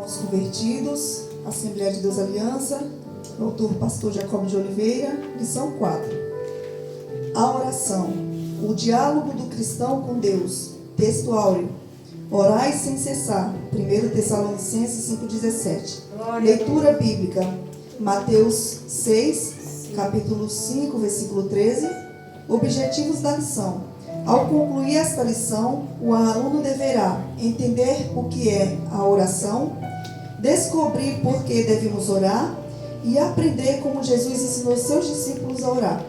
Aos convertidos, Assembleia de Deus Aliança, autor pastor Jacob de Oliveira, lição 4. A oração, o diálogo do cristão com Deus, texto áureo. Orai sem cessar, 1 Tessalonicenses 5,17. Leitura bíblica, Mateus 6, capítulo 5, versículo 13. Objetivos da lição. Ao concluir esta lição, o aluno deverá entender o que é a oração, descobrir por que devemos orar e aprender como Jesus ensinou seus discípulos a orar.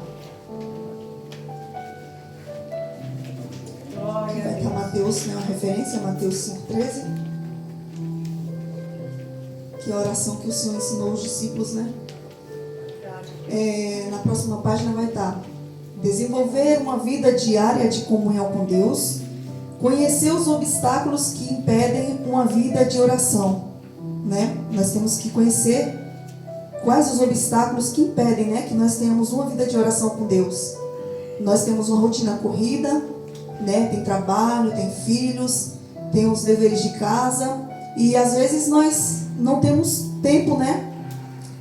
Aqui vai estar Mateus, uma referência, Mateus 5,13. Que é a oração que o Senhor ensinou os discípulos, né? Na próxima página vai estar: desenvolver uma vida diária de comunhão com Deus, conhecer os obstáculos que impedem uma vida de oração, né? Nós temos que conhecer quais os obstáculos que impedem, né, que nós tenhamos uma vida de oração com Deus. Nós temos uma rotina corrida, né? Tem trabalho, tem filhos, tem os deveres de casa e às vezes nós não temos tempo, né?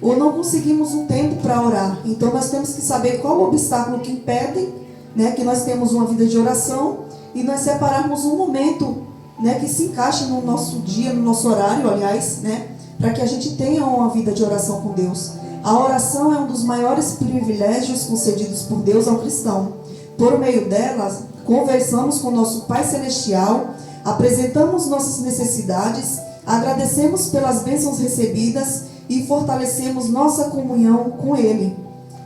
Ou não conseguimos um tempo para orar. Então nós temos que saber qual o obstáculo que impede, né, que nós temos uma vida de oração e nós separarmos um momento, né, que se encaixe no nosso dia, no nosso horário, aliás, né, para que a gente tenha uma vida de oração com Deus. A oração é um dos maiores privilégios concedidos por Deus ao cristão. Por meio delas, conversamos com nosso Pai Celestial, apresentamos nossas necessidades, agradecemos pelas bênçãos recebidas e fortalecemos nossa comunhão com Ele.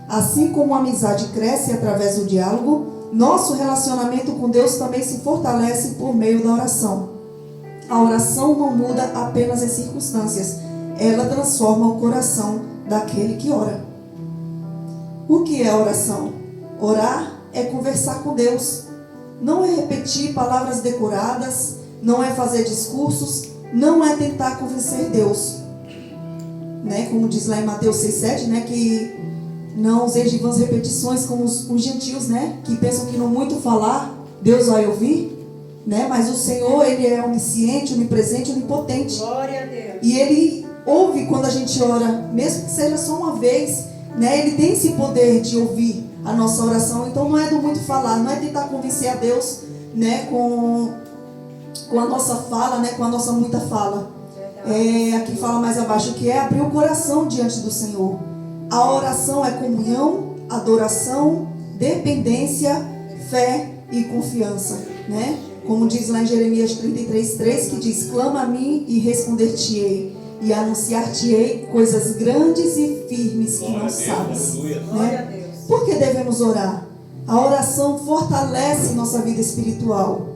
Assim como a amizade cresce através do diálogo, nosso relacionamento com Deus também se fortalece por meio da oração. A oração não muda apenas as circunstâncias, ela transforma o coração daquele que ora. O que é a oração? Orar é conversar com Deus. Não é repetir palavras decoradas, não é fazer discursos, não é tentar convencer Deus. Né, como diz lá em Mateus 6,7, né, que não useis de vãs repetições como os gentios, né, que pensam que no muito falar Deus vai ouvir, né, mas o Senhor, Ele é onisciente, onipresente, onipotente. Glória a Deus. E Ele ouve quando a gente ora, mesmo que seja só uma vez, né, Ele tem esse poder de ouvir a nossa oração. Então não é do muito falar, não é tentar convencer a Deus, né, com a nossa fala, né, com a nossa muita fala. Aqui fala mais abaixo que é abrir o coração diante do Senhor. A oração é comunhão, adoração, dependência, fé e confiança, né? Como diz lá em Jeremias 33,3, que diz: clama a mim e responder-te-ei, e anunciar-te-ei coisas grandes e firmes que não sabes, né? Por que devemos orar? A oração fortalece nossa vida espiritual.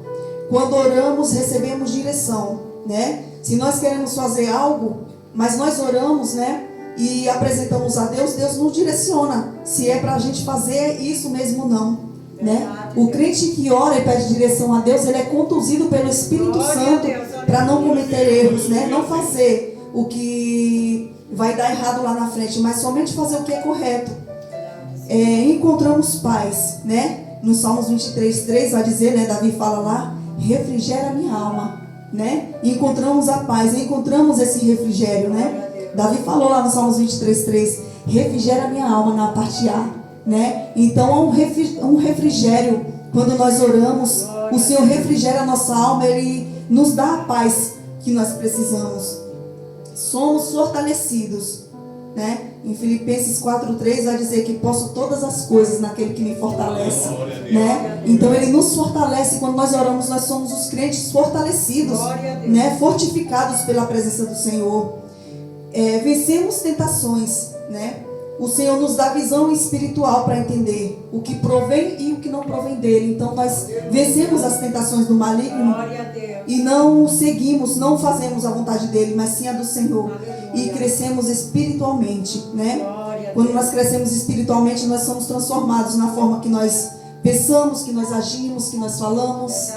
Quando oramos, recebemos direção, né? Se nós queremos fazer algo, mas nós oramos, né, e apresentamos a Deus, Deus nos direciona, se é para a gente fazer isso mesmo ou não, né? O crente que ora e pede direção a Deus, ele é conduzido pelo Espírito Santo para não cometer erros, né? Não fazer o que vai dar errado lá na frente, mas somente fazer o que é correto. Encontramos paz, né? No Salmos 23,3 vai dizer, né, Davi fala lá: refrigera a minha alma. Né? E encontramos a paz, encontramos esse refrigério, né? Davi falou lá no Salmos 23,3: refrigera minha alma, na parte A, né? Então há um refrigério quando nós oramos. O Senhor refrigera a nossa alma, Ele nos dá a paz que nós precisamos. Somos fortalecidos, né? Em Filipenses 4,3 vai dizer que posso todas as coisas naquele que me fortalece, né? Então Ele nos fortalece. Quando nós oramos, nós somos os crentes fortalecidos, né? Fortificados pela presença do Senhor. Vencemos tentações, né? O Senhor nos dá visão espiritual para entender o que provém e o que não provém dele. Então nós vencemos as tentações do maligno e não seguimos, não fazemos a vontade dele, mas sim a do Senhor. E crescemos espiritualmente, né? Quando nós crescemos espiritualmente, nós somos transformados na forma que nós pensamos, que nós agimos, que nós falamos,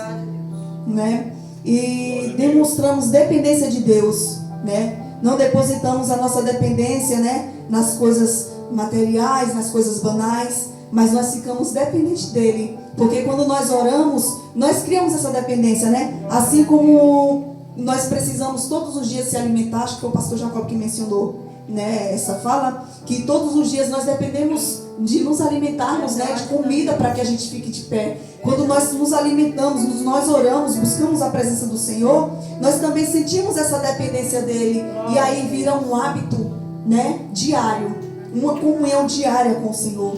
né? E demonstramos dependência de Deus, né? Não depositamos a nossa dependência, né, nas coisas materiais, nas coisas banais, mas nós ficamos dependentes dele. Porque quando nós oramos, nós criamos essa dependência, né? Assim como nós precisamos todos os dias se alimentar. Acho que foi o pastor Jacob que mencionou, né, essa fala, que todos os dias nós dependemos de nos alimentarmos, né, de comida para que a gente fique de pé. Quando nós nos alimentamos, nós oramos, buscamos a presença do Senhor, nós também sentimos essa dependência dele, e aí vira um hábito, né, diário, uma comunhão diária com o Senhor.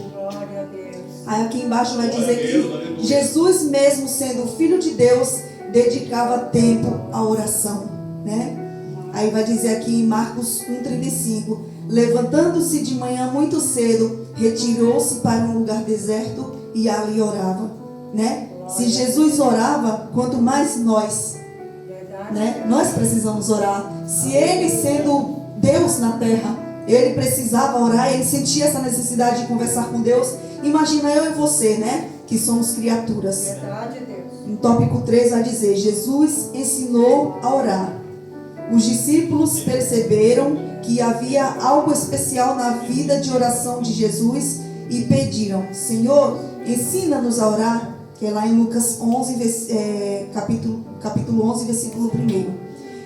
Aí aqui embaixo vai dizer que Jesus, mesmo sendo Filho de Deus, dedicava tempo à oração, né? Aí vai dizer aqui em Marcos 1,35: levantando-se de manhã muito cedo, retirou-se para um lugar deserto e ali orava, né? Se Jesus orava, quanto mais nós, né? Nós precisamos orar. Se ele, sendo Deus na terra, ele precisava orar, ele sentia essa necessidade de conversar com Deus, imagina eu e você, né? Que somos criaturas. Verdade, Deus. No tópico 3 vai dizer: Jesus ensinou a orar. Os discípulos perceberam que havia algo especial na vida de oração de Jesus e pediram: Senhor, ensina-nos a orar. Que é lá em Lucas 11, capítulo 11, versículo 1.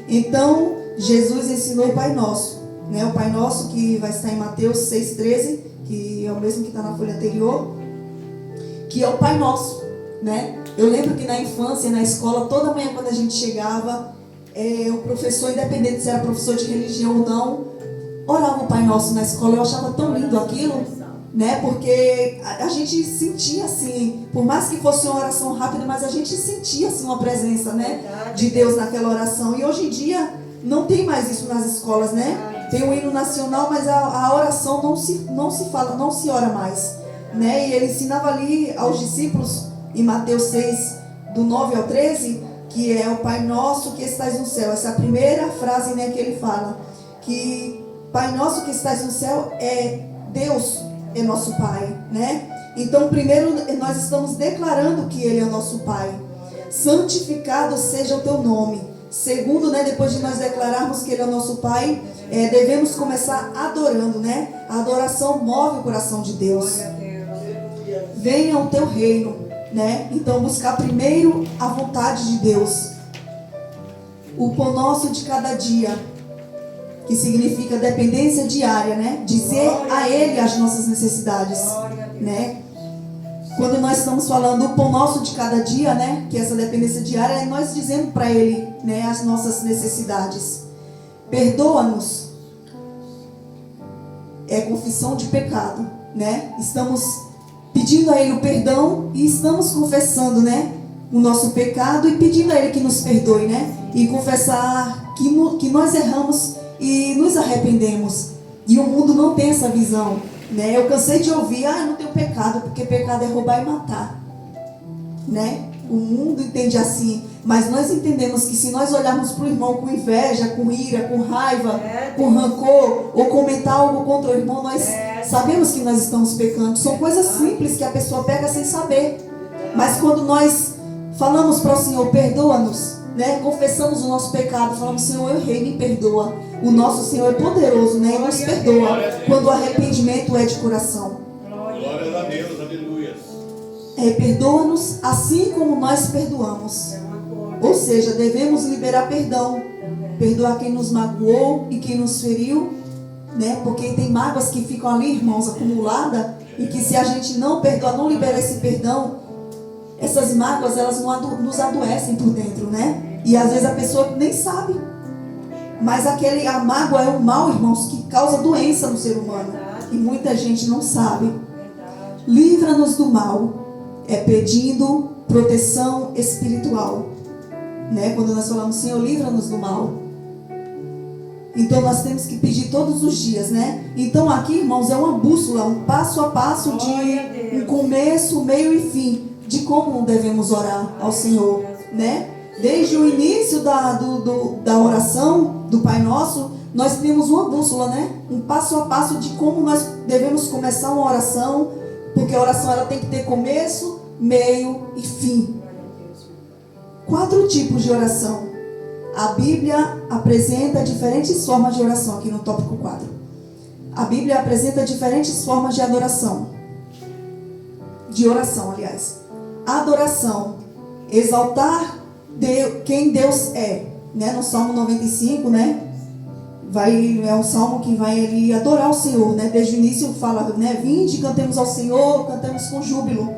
Então, Jesus ensinou o Pai Nosso, né? O Pai Nosso que vai estar em Mateus 6,13, que é o mesmo que está na folha anterior, que é o Pai Nosso, né? Eu lembro que na infância, na escola, toda manhã quando a gente chegava, o professor, independente se era professor de religião ou não, orava o Pai Nosso na escola. Eu achava tão lindo aquilo, né? Porque a gente sentia assim, por mais que fosse uma oração rápida, mas a gente sentia assim uma presença, né, de Deus naquela oração. E hoje em dia não tem mais isso nas escolas, né? Tem o hino nacional, mas a oração não se fala, não se ora mais, né? E ele ensinava ali aos discípulos em Mateus 6, do 9 ao 13, que é o Pai Nosso que estás no céu. Essa é a primeira frase, né, que ele fala, que Pai Nosso que estás no céu é Deus, é nosso Pai, né? Então, primeiro nós estamos declarando que Ele é o nosso Pai. Santificado seja o teu nome. Segundo, né, depois de nós declararmos que Ele é o nosso Pai, devemos começar adorando, né? A adoração move o coração de Deus. Venha o teu reino, né? Então, buscar primeiro a vontade de Deus. O pão nosso de cada dia, que significa dependência diária, né? Dizer a Ele as nossas necessidades, né? Quando nós estamos falando o pão nosso de cada dia, né? Que essa dependência diária é nós dizendo para Ele, né, as nossas necessidades. Perdoa-nos. É confissão de pecado, né? Estamos pedindo a Ele o perdão e estamos confessando, né, o nosso pecado e pedindo a Ele que nos perdoe, né? E confessar que nós erramos e nos arrependemos. E o mundo não tem essa visão, né? Eu cansei de ouvir: eu não tenho pecado, porque pecado é roubar e matar, né? O mundo entende assim, mas nós entendemos que se nós olharmos para o irmão com inveja, com ira, com raiva, com rancor, ou comentar algo contra o irmão, nós sabemos que nós estamos pecando. São coisas simples que a pessoa pega sem saber, mas quando nós falamos para o Senhor: perdoa-nos, né? Confessamos o nosso pecado, falamos: Senhor, eu errei, me perdoa. O nosso Senhor é poderoso, né? E nos perdoa quando o arrependimento é de coração. Glória a Deus, aleluia. Perdoa-nos assim como nós perdoamos. Ou seja, devemos liberar perdão. Perdoar quem nos magoou e quem nos feriu, né? Porque tem mágoas que ficam ali, irmãos, acumuladas, e que se a gente não perdoar, não liberar esse perdão, essas mágoas, elas nos adoecem por dentro, né? E às vezes a pessoa nem sabe. Mas a mágoa é um mal, irmãos, que causa doença no ser humano. E muita gente não sabe. Livra-nos do mal. Pedindo proteção espiritual, né? Quando nós falamos: Senhor, livra-nos do mal. Então nós temos que pedir todos os dias, né? Então aqui, irmãos, é uma bússola, um passo a passo de um começo, meio e fim de como devemos orar ao Senhor, né? Desde o início da oração do Pai Nosso, nós temos uma bússola, né? Um passo a passo de como nós devemos começar uma oração, porque a oração ela tem que ter começo, meio e fim. 4 tipos de oração. A Bíblia apresenta diferentes formas de oração, aqui no tópico 4. A Bíblia apresenta diferentes formas de adoração. De oração, aliás. Adoração, exaltar quem Deus é. né, no Salmo 95, né, é um salmo que vai ali adorar o Senhor, né? Desde o início fala, né? Vinde, cantemos ao Senhor, cantemos com júbilo.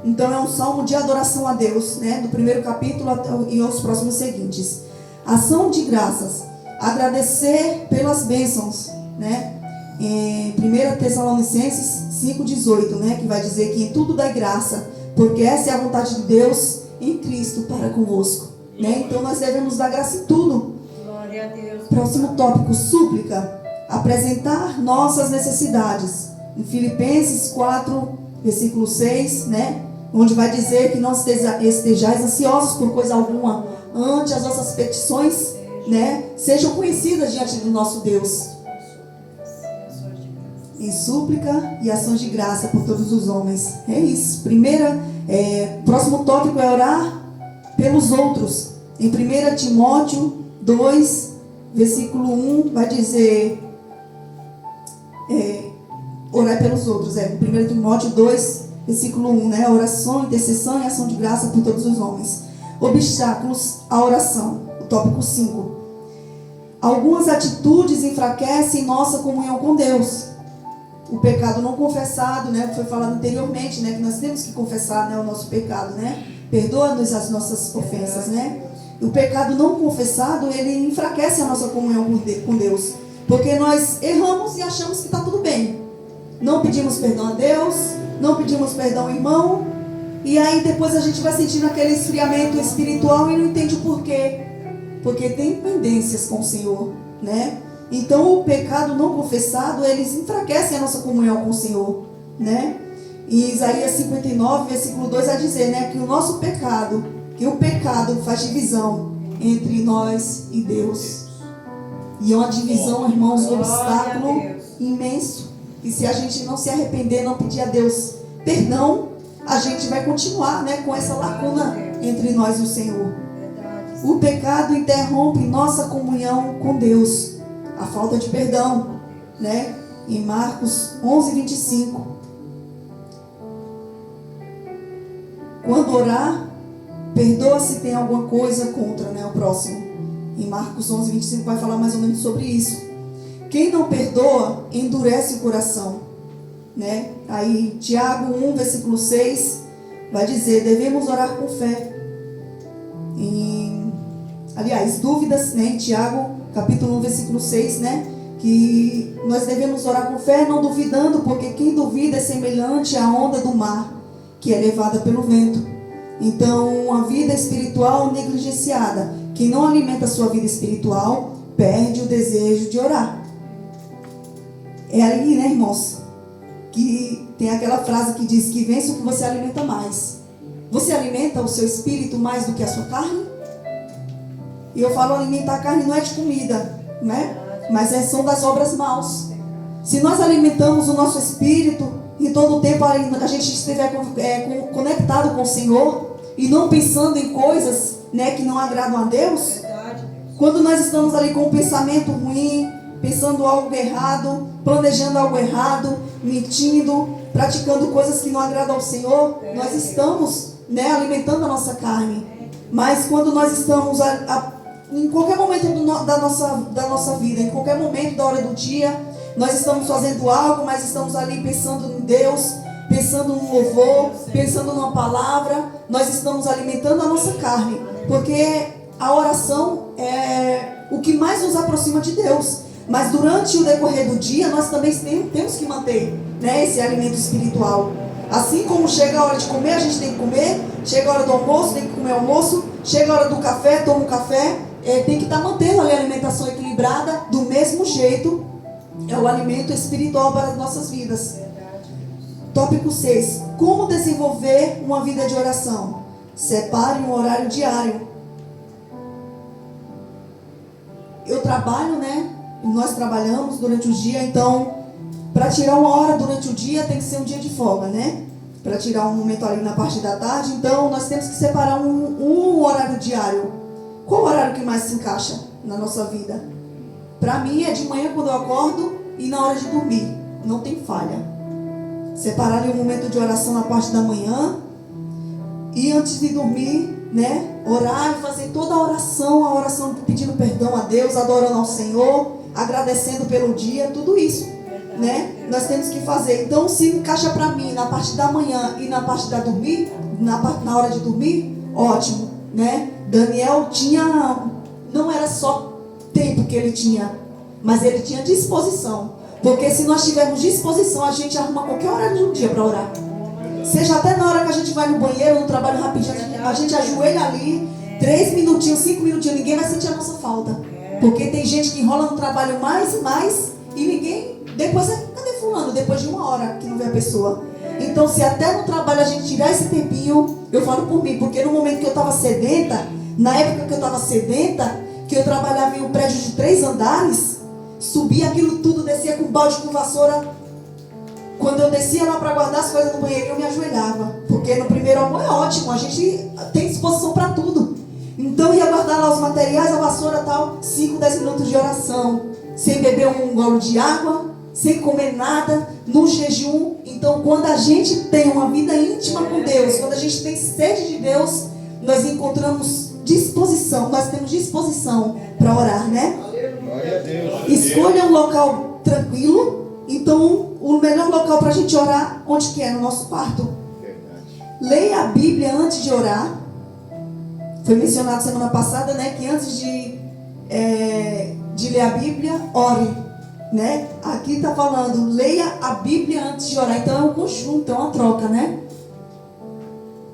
Então é um salmo de adoração a Deus, né? Do primeiro capítulo e aos próximos seguintes. Ação de graças, agradecer pelas bênçãos, né? Em 1 Tessalonicenses 5,18, né? Que vai dizer que em tudo dá graça, porque essa é a vontade de Deus em Cristo para convosco, né? Então nós devemos dar graça em tudo. Glória a Deus. Próximo tópico, súplica, apresentar nossas necessidades. Em Filipenses 4, versículo 6, né? Onde vai dizer que não estejais ansiosos por coisa alguma, antes as nossas petições, né, sejam conhecidas diante do nosso Deus. Em súplica e ações de graça por todos os homens. É isso. Próximo tópico é orar pelos outros. Em 1 Timóteo 2, versículo 1, vai dizer orar pelos outros. 1 Timóteo 2, versículo 1, né? Oração, intercessão e ação de graça por todos os homens. Obstáculos à oração. O tópico 5. Algumas atitudes enfraquecem nossa comunhão com Deus. O pecado não confessado, né? Foi falado anteriormente, né? Que nós temos que confessar, né, o nosso pecado, né? Perdoa-nos as nossas ofensas, né? O pecado não confessado, ele enfraquece a nossa comunhão com Deus. Porque nós erramos e achamos que está tudo bem. Não pedimos perdão a Deus, não pedimos perdão ao irmão. E aí depois a gente vai sentindo aquele esfriamento espiritual e não entende o porquê. Porque tem pendências com o Senhor, né? Então o pecado não confessado, eles enfraquecem a nossa comunhão com o Senhor, né? Em Isaías 59, versículo 2 vai dizer, né, que o pecado faz divisão entre nós e Deus. E é uma divisão, irmãos, um obstáculo imenso. E se a gente não se arrepender, não pedir a Deus perdão, a gente vai continuar, né, com essa lacuna entre nós e o Senhor. O pecado interrompe nossa comunhão com Deus. A falta de perdão, né? Em Marcos 11, 25. Quando orar, perdoa se tem alguma coisa contra, né, o próximo. Em Marcos 11, 25 vai falar mais ou menos sobre isso. Quem não perdoa, endurece o coração, né? Aí Tiago 1, versículo 6 vai dizer, devemos orar com fé. Aliás, dúvidas, né? Em Tiago capítulo 1, versículo 6, né? Que nós devemos orar com fé, não duvidando, porque quem duvida é semelhante à onda do mar, que é levada pelo vento. Então, a vida espiritual negligenciada, quem não alimenta a sua vida espiritual, perde o desejo de orar. É aí, né, irmãos, que tem aquela frase que diz que vence o que você alimenta mais. Você alimenta o seu espírito mais do que a sua carne? E eu falo alimentar a carne não é de comida, né? Mas são das obras maus. Se nós alimentamos o nosso espírito, em todo o tempo a gente estiver conectado com o Senhor e não pensando em coisas, né, que não agradam a Deus, quando nós estamos ali com um pensamento ruim, pensando algo errado, planejando algo errado, mentindo, praticando coisas que não agradam ao Senhor, nós estamos, né, alimentando a nossa carne. Mas quando nós estamos em qualquer momento da nossa vida, em qualquer momento da hora do dia, nós estamos fazendo algo, mas estamos ali pensando em Deus, pensando no louvor, pensando numa palavra, nós estamos alimentando a nossa carne, porque a oração é o que mais nos aproxima de Deus. Mas durante o decorrer do dia, nós também temos que manter, né, esse alimento espiritual. Assim como chega a hora de comer, a gente tem que comer. Chega a hora do almoço, tem que comer almoço. Chega a hora do café, toma um café. Tem que estar mantendo ali a alimentação equilibrada. Do mesmo jeito, é o alimento espiritual para as nossas vidas. Tópico 6. Como desenvolver uma vida de oração? Separe um horário diário. Eu trabalho, né? Nós trabalhamos durante o dia, então, para tirar uma hora durante o dia, tem que ser um dia de folga, né? Para tirar um momento ali na parte da tarde, então, nós temos que separar um horário diário. Qual o horário que mais se encaixa na nossa vida? Para mim, é de manhã quando eu acordo e na hora de dormir. Não tem falha. Separar ali um momento de oração na parte da manhã e antes de dormir, né? Orar e fazer toda a oração pedindo perdão a Deus, adorando ao Senhor, agradecendo pelo dia, tudo isso, né? Nós temos que fazer. Então, se encaixa para mim na parte da manhã e na parte da dormir, na hora de dormir, ótimo, né? Daniel não era só tempo que ele tinha, mas ele tinha disposição. Porque se nós tivermos disposição, a gente arruma qualquer horário do dia para orar. Seja até na hora que a gente vai no banheiro, no trabalho rapidinho, a gente ajoelha ali, 3 minutinhos, 5 minutinhos, ninguém vai sentir a nossa falta. Porque tem gente que enrola no trabalho mais e mais, e ninguém, depois, cadê fulano? Depois de 1 hora que não vê a pessoa. Então, se até no trabalho a gente tirar esse tempinho, eu falo por mim, porque no momento que eu estava sedenta, na época que eu estava sedenta, que eu trabalhava em um prédio de 3 andares, subia aquilo tudo, descia com balde, com vassoura. Quando eu descia lá para guardar as coisas no banheiro, eu me ajoelhava. Porque no primeiro amor é ótimo, a gente tem disposição para tudo. Então ia guardar lá os materiais, a vassoura e tal, 5, 10 minutos de oração, sem beber um gole de água, sem comer nada, no jejum. Então quando a gente tem uma vida íntima com Deus, quando a gente tem sede de Deus, nós encontramos disposição, nós temos disposição para orar, né? Escolha um local tranquilo. Então, o melhor local para a gente orar, onde que é? No nosso quarto. Leia a Bíblia antes de orar. Foi mencionado semana passada, né, que antes de ler a Bíblia, ore, né? Aqui está falando, leia a Bíblia antes de orar. Então é um conjunto, é uma troca, né?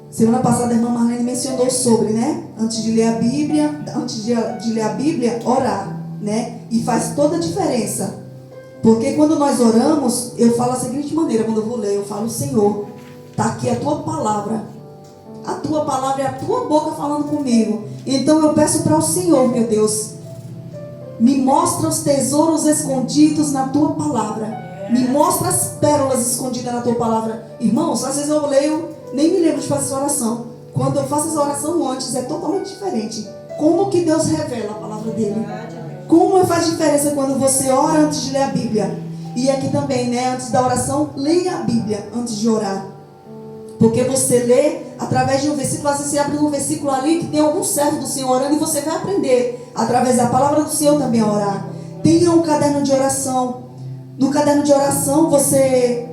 Semana passada a irmã Marlene mencionou sobre, né? Antes de ler a Bíblia, orar, né? E faz toda a diferença. Porque quando nós oramos, eu falo da seguinte maneira, quando eu vou ler, eu falo, Senhor, está aqui a tua palavra. A tua palavra é a tua boca falando comigo. Então eu peço para o Senhor, meu Deus, me mostra os tesouros escondidos na tua palavra. Me mostra as pérolas escondidas na tua palavra. Irmãos, às vezes eu leio, nem me lembro de fazer essa oração. Quando eu faço essa oração antes, é totalmente diferente. Como que Deus revela a palavra dele? Como faz diferença quando você ora antes de ler a Bíblia? E aqui também, né? Antes da oração, leia a Bíblia antes de orar. Porque você lê através de um versículo, às vezes você abre um versículo ali que tem algum servo do Senhor orando e você vai aprender através da palavra do Senhor também a orar. Tenha um caderno de oração. No caderno de oração você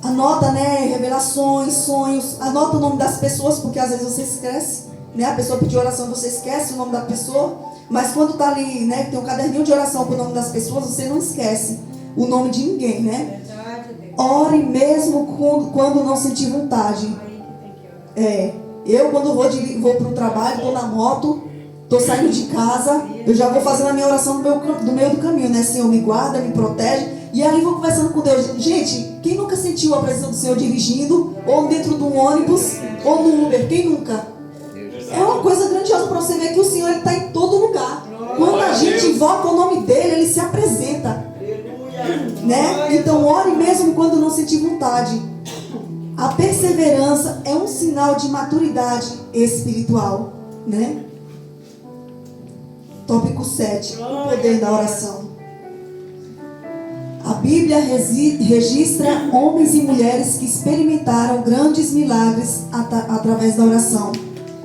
anota, né, revelações, sonhos, anota o nome das pessoas, porque às vezes você esquece, né? A pessoa pediu oração e você esquece o nome da pessoa. Mas quando está ali, né, tem um caderninho de oração com o nome das pessoas, você não esquece o nome de ninguém, né? Ore mesmo quando não sentir vontade. Eu quando vou para o trabalho, estou na moto, estou saindo de casa, eu já vou fazendo a minha oração no meio do caminho, né? Senhor, me guarda, me protege. E ali vou conversando com Deus. Gente, quem nunca sentiu a presença do Senhor dirigindo, ou dentro de um ônibus, ou no Uber? Quem nunca? É uma coisa grandiosa para você ver que o Senhor está em todo lugar. Quando a gente invoca o nome dele, ele se apresenta, né? Então ore mesmo quando não sentir vontade. A perseverança é um sinal de maturidade espiritual, né? Tópico 7, o poder da oração. A Bíblia registra homens e mulheres que experimentaram grandes milagres através da oração.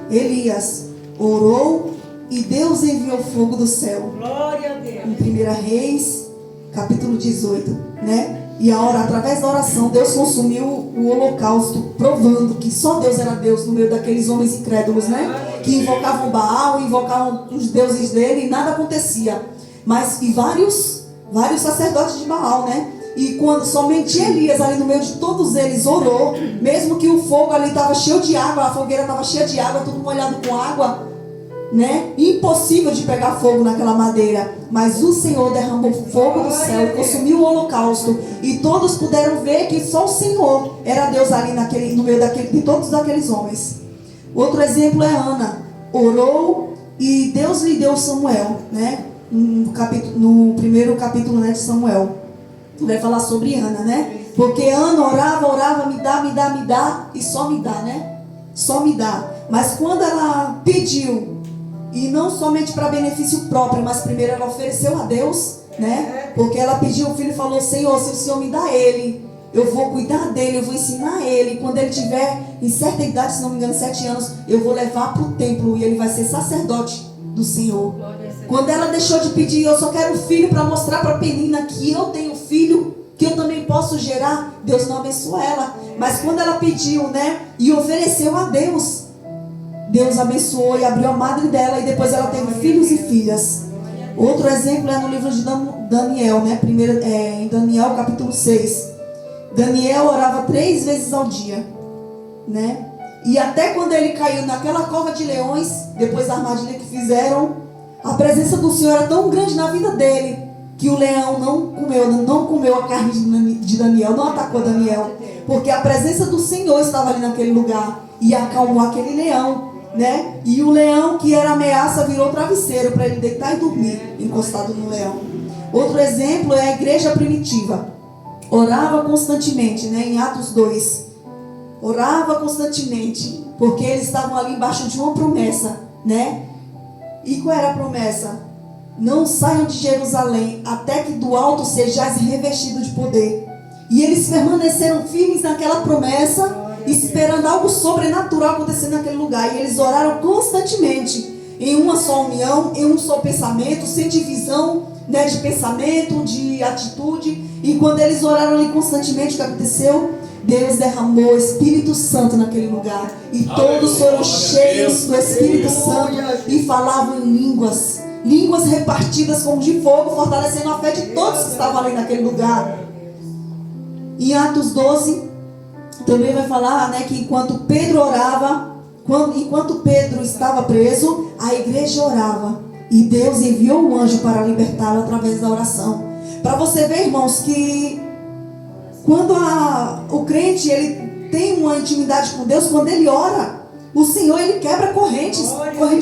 Elias orou e Deus enviou fogo do céu. Glória a Deus. Em 1 Reis, capítulo 18, né? E através da oração, Deus consumiu o holocausto, provando que só Deus era Deus no meio daqueles homens incrédulos, né? Que invocavam Baal, invocavam os deuses dele e nada acontecia. E vários sacerdotes de Baal, né? E quando somente Elias, ali no meio de todos eles, orou, mesmo que o fogo ali estava cheio de água, a fogueira estava cheia de água, tudo molhado com água, né? Impossível de pegar fogo naquela madeira. Mas o Senhor derramou fogo do céu, consumiu o holocausto, e todos puderam ver que só o Senhor era Deus ali no meio de todos aqueles homens. Outro exemplo é Ana. Orou e Deus lhe deu Samuel, né? No primeiro capítulo, né, de Samuel. Vai falar sobre Ana, né? Porque Ana orava, me dá, e só me dá, né? Só me dá. Mas quando ela pediu, e não somente para benefício próprio, mas primeiro ela ofereceu a Deus, né? Porque ela pediu o filho e falou: Senhor, se o Senhor me dá ele, eu vou cuidar dele, eu vou ensinar ele. E quando ele tiver em certa idade, se não me engano, 7 anos, eu vou levar para o templo e ele vai ser sacerdote do Senhor. Quando ela deixou de pedir, eu só quero um filho para mostrar para a Penina que eu tenho filho, que eu também posso gerar, Deus não abençoou ela. Mas quando ela pediu, né, e ofereceu a Deus, Deus abençoou e abriu a madre dela, e depois ela teve filhos e filhas. Outro exemplo é no livro de Daniel, né? Em Daniel capítulo 6. Daniel orava 3 vezes ao dia, né? E até quando ele caiu naquela cova de leões, depois da armadilha que fizeram, a presença do Senhor era tão grande na vida dele, que o leão não comeu a carne de Daniel, não atacou Daniel, porque a presença do Senhor estava ali naquele lugar e acalmou aquele leão, né? E o leão, que era ameaça, virou travesseiro para ele deitar e dormir encostado no leão. Outro exemplo é a igreja primitiva. Orava constantemente, né? Em Atos 2. Orava constantemente, porque eles estavam ali embaixo de uma promessa, né? E qual era a promessa? Não saiam de Jerusalém até que do alto sejais revestidos de poder. E eles permaneceram firmes naquela promessa, esperando algo sobrenatural acontecer naquele lugar. E eles oraram constantemente, em uma só união, em um só pensamento, sem divisão, né, de pensamento, de atitude. E quando eles oraram ali constantemente, o que aconteceu? Deus derramou o Espírito Santo naquele lugar. E todos foram cheios do Espírito Santo e falavam em línguas. Línguas repartidas como de fogo, fortalecendo a fé de todos que estavam ali naquele lugar. Em Atos 12, também vai falar, né, que enquanto Pedro orava, enquanto Pedro estava preso, a igreja orava. E Deus enviou um anjo para libertá-lo através da oração. Para você ver, irmãos, que quando o crente ele tem uma intimidade com Deus, quando ele ora, o Senhor ele quebra correntes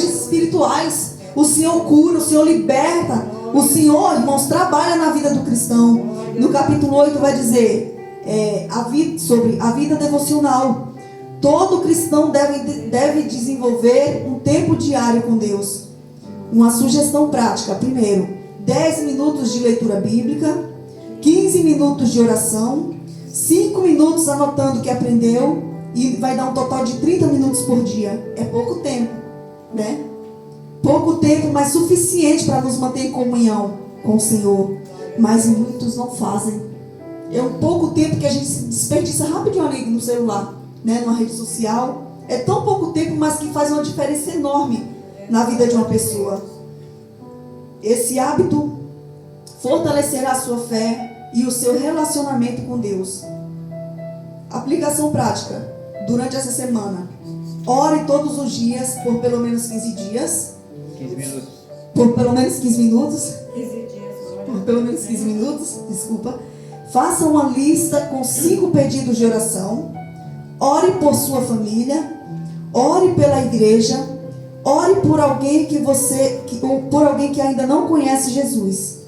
espirituais. O Senhor cura, o Senhor liberta. O Senhor, irmãos, trabalha na vida do cristão. No capítulo 8 vai dizer sobre a vida devocional. Todo cristão deve desenvolver um tempo diário com Deus. Uma sugestão prática: primeiro, 10 minutos de leitura bíblica, 15 minutos de oração, 5 minutos anotando o que aprendeu, e vai dar um total de 30 minutos por dia. É pouco tempo, né? Pouco tempo, mas suficiente para nos manter em comunhão com o Senhor. Mas muitos não fazem. É um pouco tempo que a gente se desperdiça rapidinho ali no celular, né? Numa rede social. É tão pouco tempo, mas que faz uma diferença enorme na vida de uma pessoa. Esse hábito fortalecerá a sua fé e o seu relacionamento com Deus. Aplicação prática. Durante essa semana, ore todos os dias por pelo menos 15 dias. 15 minutos. Por pelo menos 15 minutos. 15 dias. Por pelo menos 15 minutos, desculpa. Faça uma lista com 5 pedidos de oração. Ore por sua família. Ore pela igreja. Ore por alguém por alguém que ainda não conhece Jesus.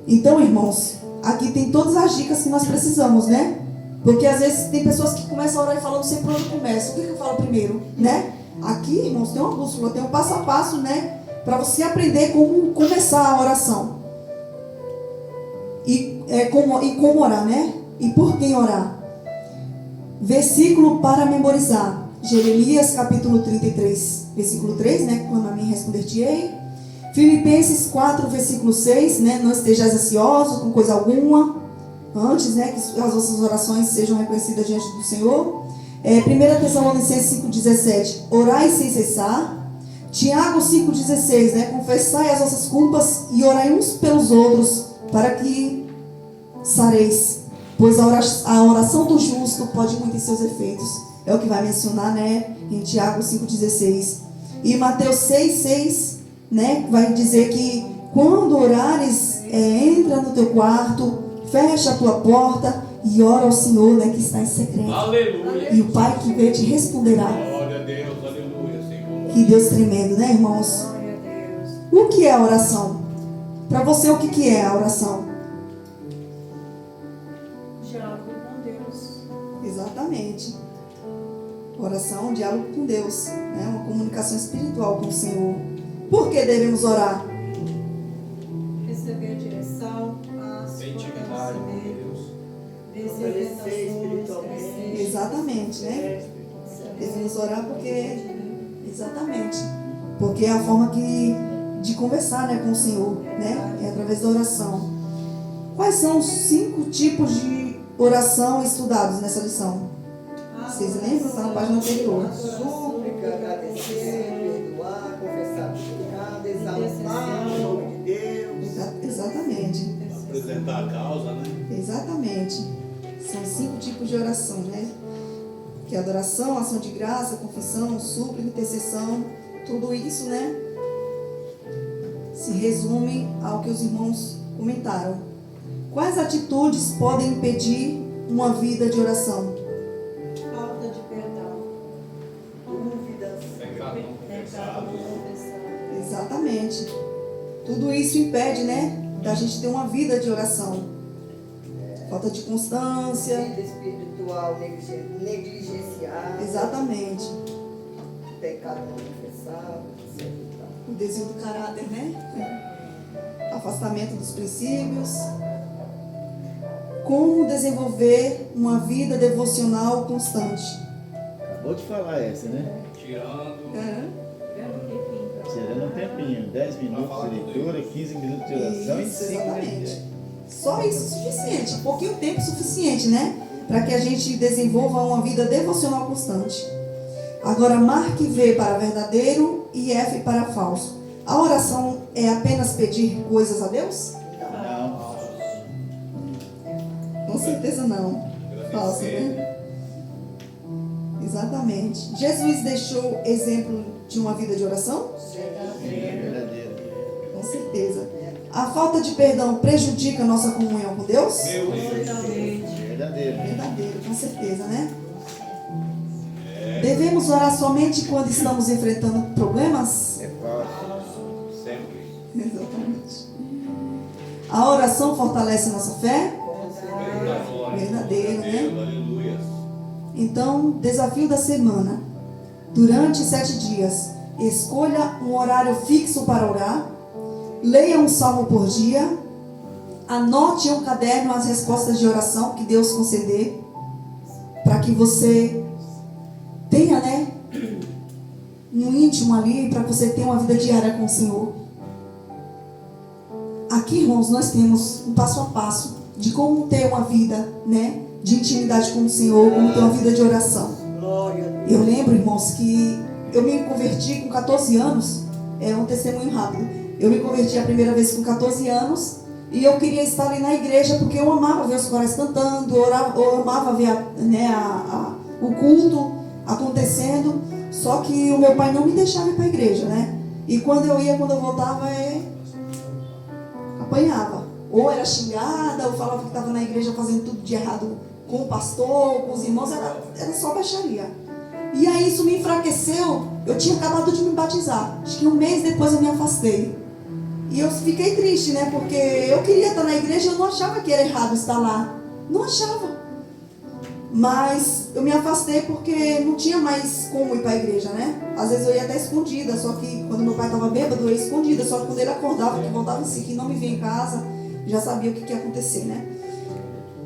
Então, irmãos, aqui tem todas as dicas que nós precisamos, né? Porque às vezes tem pessoas que começam a orar e falam, não sei por onde começa. O que eu falo primeiro, né? Aqui, irmãos, tem uma bússola, tem um passo a passo, né? Para você aprender como começar a oração. E como orar, né? E por quem orar. Versículo para memorizar. Jeremias capítulo 33, versículo 3, né? Clama a mim, responder-te-ei. Filipenses 4, versículo 6, né? Não estejais ansiosos com coisa alguma. Antes, né? Que as vossas orações sejam reconhecidas diante do Senhor. 1 Tessalonicenses 5,17. Orai sem cessar. Tiago 5,16, né? Confessai as vossas culpas e orai uns pelos outros, para que sareis. Pois a oração do justo pode muito em seus efeitos. É o que vai mencionar, né? Em Tiago 5,16. E Mateus 6,6, né? Vai dizer que quando orares, entra no teu quarto, fecha a tua porta e ora ao Senhor, né? Que está em secreto. Aleluia. E o Pai que vê te responderá. Glória a Deus, aleluia, Senhor. Que Deus tremendo, né, irmãos? Glória a Deus. O que é a oração? Para você, o que é a oração? Diálogo com Deus. Exatamente. Oração, diálogo com Deus, né? Uma comunicação espiritual com o Senhor. Por que devemos orar? Receber direção, paz, Intimidade com fortalecimento. Deus. Fortalecer espiritualmente. Exatamente, né? Devemos orar porque... Exatamente. Porque é a forma de conversar, né, com o Senhor, né? É através da oração. Quais são os 5 tipos de oração estudados nessa lição? Vocês lembram? Está na página anterior. Súplica, agradecer, perdoar, confessar o pecado, exaltar o nome de Deus. Exatamente. Apresentar a causa, né? Exatamente. São 5 tipos de oração, né? Que é adoração, ação de graça, confissão, súplica, intercessão. Tudo isso, né? Se resume ao que os irmãos comentaram. Quais atitudes podem impedir uma vida de oração? Falta de perdão. Dúvidas. Pecado não Pecado confessado. não confessado. Exatamente. Tudo isso impede, né? Da gente ter uma vida de oração. Falta de constância. Vida espiritual negligenciada. Exatamente. Pecado não confessado. Etc. O desvio do caráter, né? Afastamento dos princípios. Como desenvolver uma vida devocional constante? Acabou de falar essa, né? Tirando. Tirando um tempinho, 10 minutos de leitura, 15 minutos de oração Isso, e 5 exatamente. Só isso é suficiente, um pouquinho tempo suficiente, né? Para que a gente desenvolva uma vida devocional constante. Agora, marque V para verdadeiro e F para falso. A oração é apenas pedir coisas a Deus? Não. Com certeza não. Falso, né? Exatamente. Jesus deixou exemplo de uma vida de oração? Verdadeiro. Com certeza. A falta de perdão prejudica a nossa comunhão com Deus? Meu Deus. Verdadeiro. Verdadeiro, com certeza, né? Devemos orar somente quando estamos enfrentando problemas? É falso. Sempre. Exatamente. A oração fortalece nossa fé? Verdadeiro, né? Aleluia. Então, desafio da semana. Durante 7 dias, escolha um horário fixo para orar. Leia um salmo por dia. Anote em um caderno as respostas de oração que Deus conceder. Para que você tenha, né? Um íntimo ali, para que você tenha uma vida diária com o Senhor. Aqui, irmãos, nós temos um passo a passo de como ter uma vida, né? De intimidade com o Senhor, como ter uma vida de oração. Glória a Deus. Eu lembro, irmãos, que eu me converti com 14 anos. É um testemunho rápido. Eu me converti a primeira vez com 14 anos. E eu queria estar ali na igreja porque eu amava ver os corais cantando. Eu amava ver o culto acontecendo. Só que o meu pai não me deixava ir para a igreja, né? E quando eu voltava, apanhava. Ou era xingada, ou falava que estava na igreja fazendo tudo de errado com o pastor, com os irmãos, era só baixaria. E aí isso me enfraqueceu. Eu tinha acabado de me batizar. Acho que um mês depois eu me afastei. E eu fiquei triste, né? Porque eu queria estar na igreja e eu não achava que era errado estar lá. Não achava. Mas eu me afastei porque não tinha mais como ir para a igreja, né? Às vezes eu ia até escondida, só que quando meu pai estava bêbado, eu ia escondida. Só que quando ele acordava, que voltava assim, que não me via em casa, já sabia o que ia acontecer, né?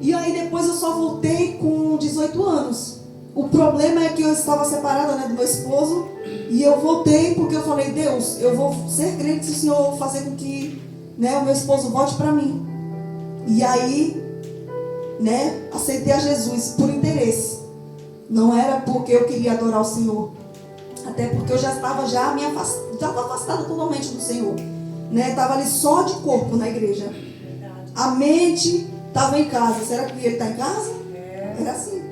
E aí depois eu só voltei com 18 anos. O problema é que eu estava separada, né, do meu esposo. E eu voltei porque eu falei, Deus, eu vou ser crente se o Senhor fazer com que, né, o meu esposo volte para mim. E aí, né, aceitei a Jesus por interesse. Não era porque eu queria adorar o Senhor. Até porque eu já estava afastada totalmente do Senhor. Né? Estava ali só de corpo na igreja. A mente estava em casa. Será que ele está em casa? Era assim.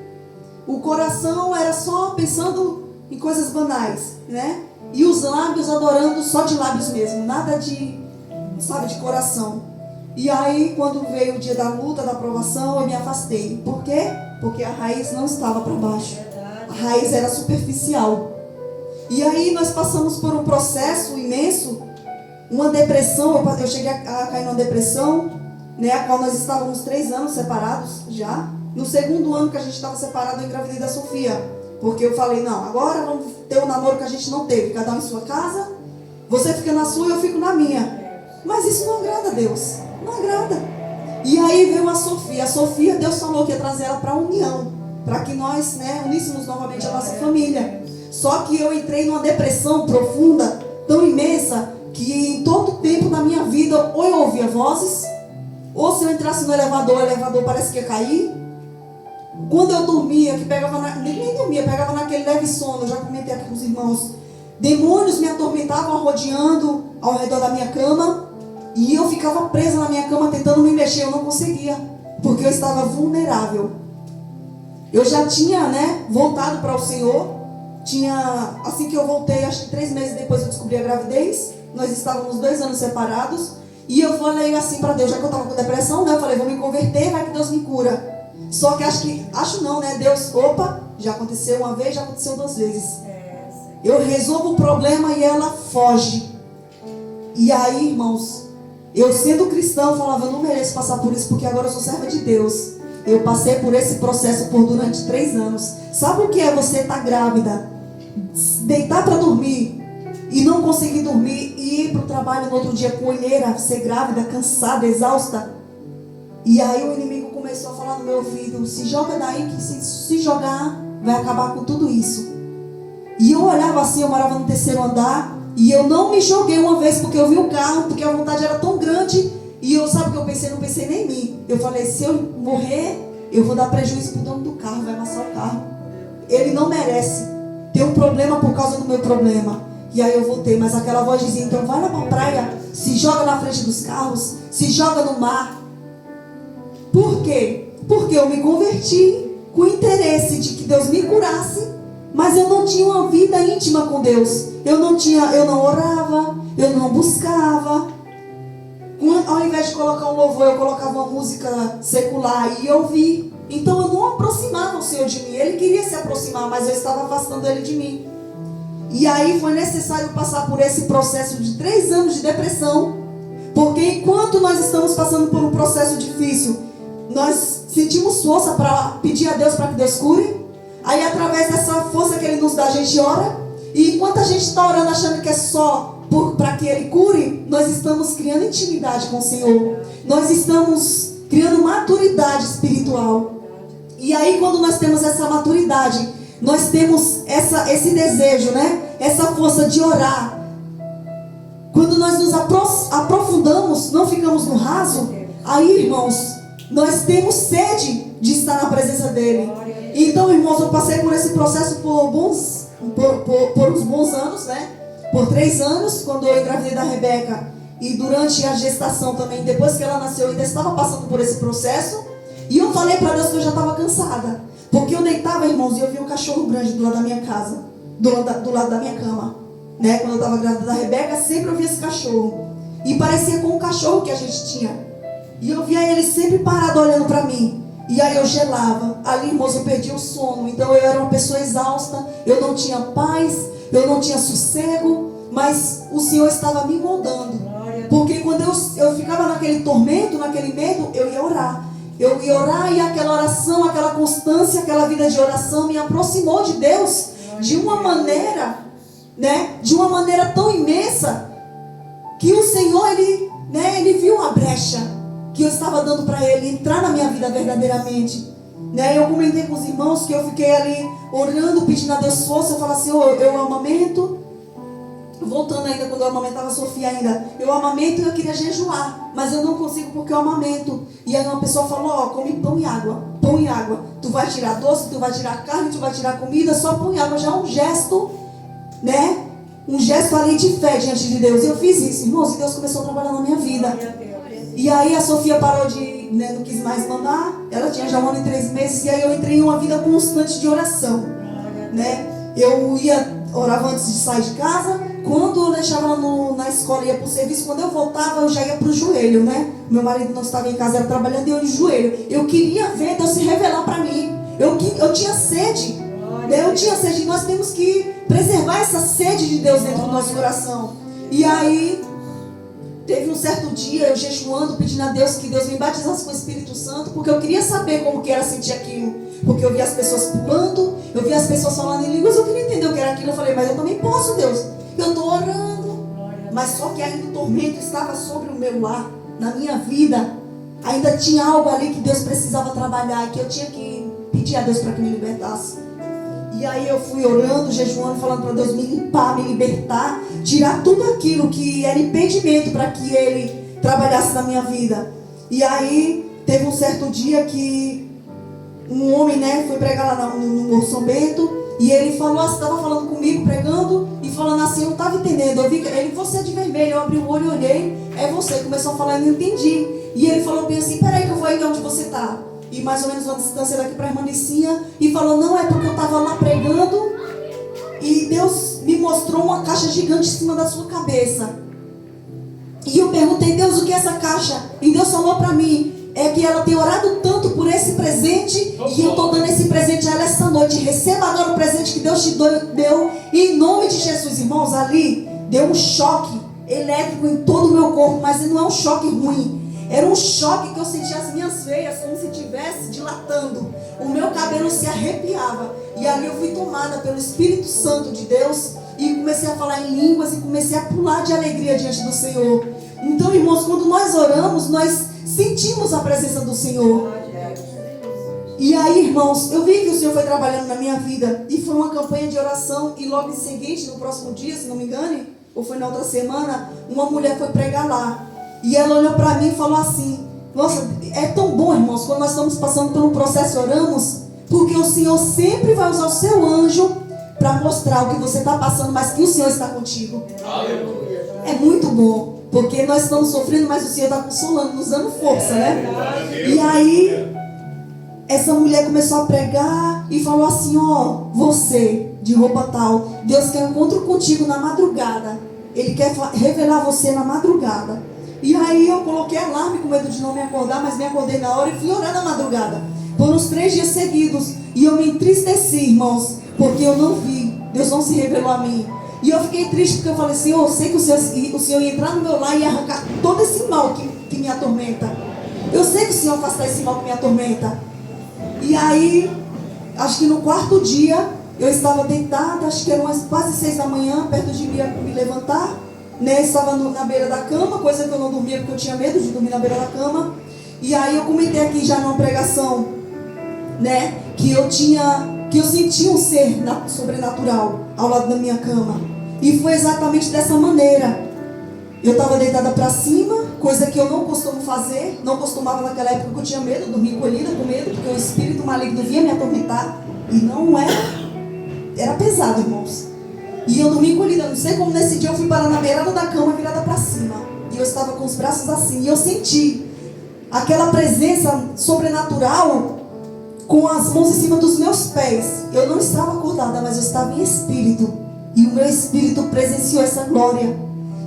O coração era só pensando em coisas banais, né? E os lábios adorando só de lábios mesmo. Nada de, sabe, de coração. E aí, quando veio o dia da luta, da provação, eu me afastei. Por quê? Porque a raiz não estava para baixo. A raiz era superficial. E aí nós passamos por um processo imenso, uma depressão. Eu cheguei a cair numa depressão, né, a qual nós estávamos 3 anos separados já. No segundo ano que a gente estava separado, eu engravidei da Sofia. Porque eu falei, não, agora vamos ter um namoro que a gente não teve. Cada um em sua casa, você fica na sua e eu fico na minha. Mas isso não agrada a Deus. Não agrada. E aí veio a Sofia. A Sofia, Deus falou que ia trazer ela para a união, para que nós, né, uníssemos novamente a nossa família. Só que eu entrei numa depressão profunda, tão imensa, que em todo tempo da minha vida, ou eu ouvia vozes, ou se eu entrasse no elevador, o elevador parece que ia cair. Quando eu dormia, que pegava nem dormia, pegava naquele leve sono, eu já comentei aqui com os irmãos, demônios me atormentavam rodeando ao redor da minha cama, e eu ficava presa na minha cama tentando me mexer, eu não conseguia, porque eu estava vulnerável. Eu já tinha, né, voltado para o Senhor, assim que eu voltei, acho que 3 meses depois eu descobri a gravidez, nós estávamos 2 anos separados, e eu falei assim para Deus, já que eu estava com depressão, né, eu falei, vou me converter, vai que Deus me cura. Só que acho não, né, Deus, já aconteceu uma vez, já aconteceu 2 vezes. Eu resolvo o problema e ela foge. E aí, irmãos, eu sendo cristão, falava, eu não mereço passar por isso, porque agora eu sou serva de Deus. Eu passei por esse processo durante 3 anos. Sabe o que é você estar grávida, deitar para dormir e não conseguir dormir e ir para o trabalho no outro dia com olheira, ser grávida, cansada, exausta? E aí o inimigo começou a falar no meu ouvido, se joga daí, que se jogar vai acabar com tudo isso. E eu olhava assim, eu morava no 3º andar, e eu não me joguei uma vez porque eu vi o carro, porque a vontade era tão grande. E eu, sabe o que eu pensei? Não pensei nem em mim. Eu falei, se eu morrer, eu vou dar prejuízo pro dono do carro, vai amassar o carro. Ele não merece ter um problema por causa do meu problema. E aí eu voltei, mas aquela voz dizia, então vai lá pra praia, se joga na frente dos carros, se joga no mar. Por quê? Porque eu me converti com o interesse de que Deus me curasse, mas eu não tinha uma vida íntima com Deus. Eu não orava, eu não buscava. Ao invés de colocar um louvor, eu colocava uma música secular e ouvir. Então eu não aproximava o Senhor de mim. Ele queria se aproximar, mas eu estava afastando Ele de mim. E aí foi necessário passar por esse processo de 3 anos de depressão, porque enquanto nós estamos passando por um processo difícil, nós sentimos força para pedir a Deus para que Deus cure. Aí através dessa força que Ele nos dá, a gente ora. E enquanto a gente está orando achando que é só para que Ele cure, nós estamos criando intimidade com o Senhor. Nós estamos criando maturidade espiritual. E aí quando nós temos essa maturidade, nós temos esse desejo, né? Essa força de orar. Quando nós nos aprofundamos, não ficamos no raso, aí, irmãos, nós temos sede de estar na presença dEle. Então, irmãos, eu passei por esse processo por uns bons anos, né? Por 3 anos, quando eu engravidei da Rebeca. E durante a gestação também, depois que ela nasceu, eu ainda estava passando por esse processo. E eu falei para Deus que eu já estava cansada. Porque eu deitava, irmãos, e eu via um cachorro grande do lado da minha casa. Do lado da minha cama. Né? Quando eu estava grávida da Rebeca, sempre eu via esse cachorro. E parecia com um cachorro que a gente tinha. E eu via ele sempre parado olhando para mim. E aí eu gelava. Ali, irmãos, eu perdi o sono. Então eu era uma pessoa exausta. Eu não tinha paz. Eu não tinha sossego. Mas o Senhor estava me moldando. Porque quando eu ficava naquele tormento, naquele medo, eu ia orar. Eu ia orar e aquela oração, aquela constância, aquela vida de oração me aproximou de Deus de uma maneira, né? De uma maneira tão imensa que o Senhor, Ele viu uma brecha que eu estava dando para Ele entrar na minha vida verdadeiramente. Né? Eu comentei com os irmãos que eu fiquei ali orando, pedindo a Deus força. Eu falava assim, eu amamento. Voltando ainda, quando eu amamentava a Sofia ainda, eu amamento e eu queria jejuar, mas eu não consigo porque eu amamento. E aí uma pessoa falou, come pão e água, tu vai tirar doce, tu vai tirar carne, tu vai tirar comida, só pão e água, já é um gesto, né, um gesto ali de fé diante de Deus. Eu fiz isso, irmãos, e Deus começou a trabalhar na minha vida. E aí a Sofia parou não quis mais mandar, ela tinha já 1 ano e 3 meses, e aí eu entrei em uma vida constante de oração, né, eu orava antes de sair de casa. Quando eu deixava ela na escola, ia para o serviço, quando eu voltava, eu já ia para o joelho, né? Meu marido não estava em casa, era trabalhando, e eu de joelho. Eu queria ver Deus se revelar para mim. Eu tinha sede. Eu tinha sede. E nós temos que preservar essa sede de Deus dentro do nosso coração. E aí, teve um certo dia, eu jejuando, pedindo a Deus que Deus me batizasse com o Espírito Santo, porque eu queria saber como que era sentir aquilo. Porque eu via as pessoas pulando, eu via as pessoas falando em línguas, eu queria entender o que era aquilo. Eu falei, mas eu também posso, Deus. Eu estou orando, mas só que ainda o tormento estava sobre o meu lar, na minha vida. ainda tinha algo ali que Deus precisava trabalhar, que eu tinha que pedir a Deus para que me libertasse. E aí eu fui orando, jejuando, falando para Deus me limpar, me libertar, tirar tudo aquilo que era impedimento para que Ele trabalhasse na minha vida. E aí teve um certo dia que um homem, né, foi pregar lá no Morro São Bento, e ele falou, estava falando comigo, pregando, e falando assim, eu não estava entendendo. Eu vi ele, você é de vermelho, eu abri o olho e olhei, é você. Começou a falar, eu não entendi. E ele falou bem assim, peraí que eu vou aí onde você está. E mais ou menos uma distância daqui para a Hermanicinha, e falou, não, é porque eu estava lá pregando, e Deus me mostrou uma caixa gigante em cima da sua cabeça. E eu perguntei, Deus, o que é essa caixa? E Deus falou para mim, é que ela tem orado tanto por esse presente, e eu estou dando esse presente a ela essa noite. Receba agora o presente que Deus te deu, em nome de Jesus. Irmãos, ali deu um choque elétrico em todo o meu corpo, mas não é um choque ruim. Era um choque que eu sentia as minhas veias como se estivesse dilatando. O meu cabelo se arrepiava. E ali eu fui tomada pelo Espírito Santo de Deus, e comecei a falar em línguas, e comecei a pular de alegria diante do Senhor. Então, irmãos, quando nós oramos, nós sentimos a presença do Senhor. E aí, irmãos, eu vi que o Senhor foi trabalhando na minha vida, e foi uma campanha de oração, e logo em seguinte, no próximo dia, se não me engane, ou foi na outra semana, uma mulher foi pregar lá, e ela olhou para mim e falou assim, nossa, é tão bom, irmãos, quando nós estamos passando por um processo e oramos, porque o Senhor sempre vai usar o seu anjo para mostrar o que você está passando, mas que o Senhor está contigo. Aleluia. É muito bom, porque nós estamos sofrendo, mas o Senhor está consolando, nos dando força, né? E aí, essa mulher começou a pregar e falou assim, ó, você, de roupa tal, Deus quer um encontro contigo na madrugada. Ele quer revelar você na madrugada. E aí eu coloquei alarme com medo de não me acordar, mas me acordei na hora e fui orar na madrugada. Por uns 3 dias seguidos. E eu me entristeci, irmãos, porque eu não vi. Deus não se revelou a mim. E eu fiquei triste porque eu falei, Senhor, eu sei que o Senhor ia entrar no meu lar e ia arrancar todo esse mal que me atormenta. Eu sei que o Senhor afastar esse mal que me atormenta. E aí, acho que no 4º dia, eu estava deitada, acho que eram quase 6 da manhã, perto de me levantar, né? Estava na beira da cama, coisa que eu não dormia porque eu tinha medo de dormir na beira da cama. E aí eu comentei aqui já numa pregação, né? Que eu sentia um ser sobrenatural ao lado da minha cama. E foi exatamente dessa maneira. Eu estava deitada para cima, coisa que eu não costumo fazer, não costumava naquela época, porque eu tinha medo, dormia encolhida com medo, porque o espírito maligno vinha me atormentar. E não era pesado, irmãos. E eu dormia encolhida, não sei como nesse dia eu fui parar na beirada da cama, virada para cima. E eu estava com os braços assim, e eu senti aquela presença sobrenatural com as mãos em cima dos meus pés. Eu não estava acordada, mas eu estava em espírito. E o meu espírito presenciou essa glória.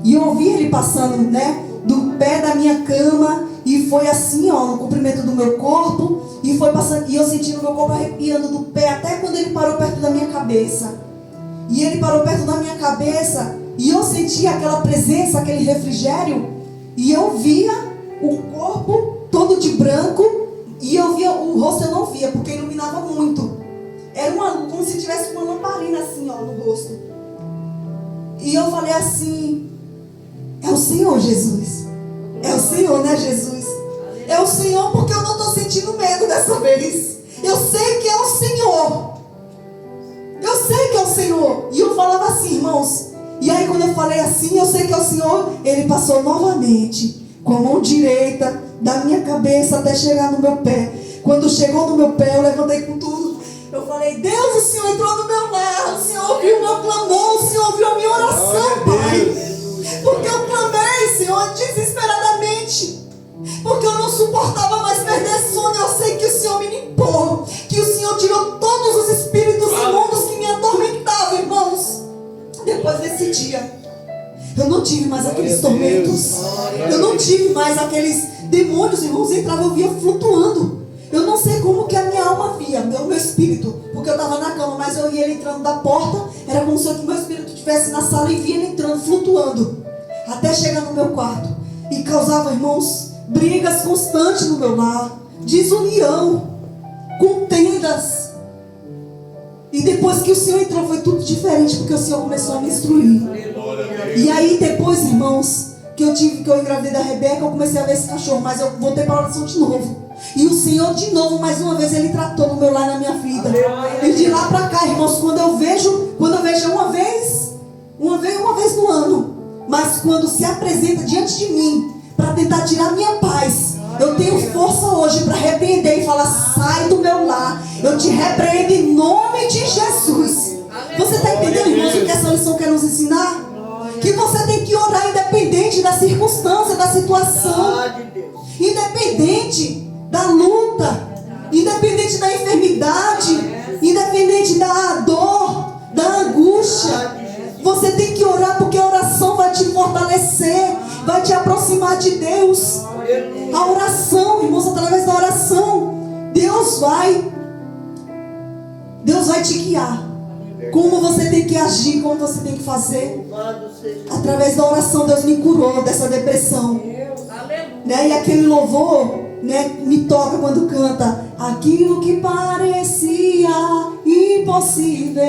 E eu ouvi ele passando, né, do pé da minha cama, e foi assim, ó, no comprimento do meu corpo, e foi passando, e eu senti o meu corpo arrepiando do pé, até quando ele parou perto da minha cabeça. E ele parou perto da minha cabeça, e eu senti aquela presença, aquele refrigério, e eu via o corpo todo de branco, e eu via o rosto, eu não via, porque iluminava muito. Era como se tivesse uma lamparina assim, ó, no rosto. E eu falei assim, é o Senhor, Jesus. É o Senhor, né, Jesus? É o Senhor, porque eu não estou sentindo medo dessa vez. Eu sei que é o Senhor. Eu sei que é o Senhor. E eu falava assim, irmãos. E aí quando eu falei assim, eu sei que é o Senhor, ele passou novamente com a mão direita da minha cabeça até chegar no meu pé. Quando chegou no meu pé, eu levantei com tudo. Eu falei, Deus, o Senhor entrou no meu lar. O Senhor ouviu o meu clamor. O Senhor ouviu a minha oração, Pai. Porque eu clamei, Senhor, desesperadamente. Porque eu não suportava mais perder sono. Eu sei que o Senhor me limpou. Que o Senhor tirou todos os espíritos imundos que me atormentavam, irmãos. Depois desse dia, eu não tive mais aqueles tormentos. Eu não tive mais aqueles demônios, irmãos. Entrava, eu via flutuando. Eu não sei como que a minha alma via, meu espírito. Porque eu estava na cama, mas eu ia ele entrando da porta. Era como se o meu espírito estivesse na sala e via ele entrando, flutuando. Até chegar no meu quarto. E causava, irmãos, brigas constantes no meu lar. Desunião. Contendas. E depois que o Senhor entrou foi tudo diferente. Porque o Senhor começou a me instruir. E aí depois, irmãos, que eu engravidei da Rebeca, eu comecei a ver esse cachorro, mas eu voltei para a oração de novo. E o Senhor, de novo, mais uma vez, Ele tratou no meu lar, na minha vida. E de lá para cá, irmãos, quando eu vejo uma vez no ano, mas quando se apresenta diante de mim, para tentar tirar minha paz, eu tenho força hoje para repreender e falar: sai do meu lar, eu te repreendo em nome de Jesus. Você está entendendo, irmãos, o que essa lição quer nos ensinar? Que você tem que orar independente da circunstância, da situação, independente da luta, independente da enfermidade, independente da dor, da angústia. Você tem que orar, porque a oração vai te fortalecer, vai te aproximar de Deus. A oração, irmãos, através da oração, Deus vai te guiar. Como você tem que agir, como você tem que fazer. Através da oração, Deus me curou dessa depressão. Né? E aquele louvor, né, me toca quando canta: aquilo que parecia impossível,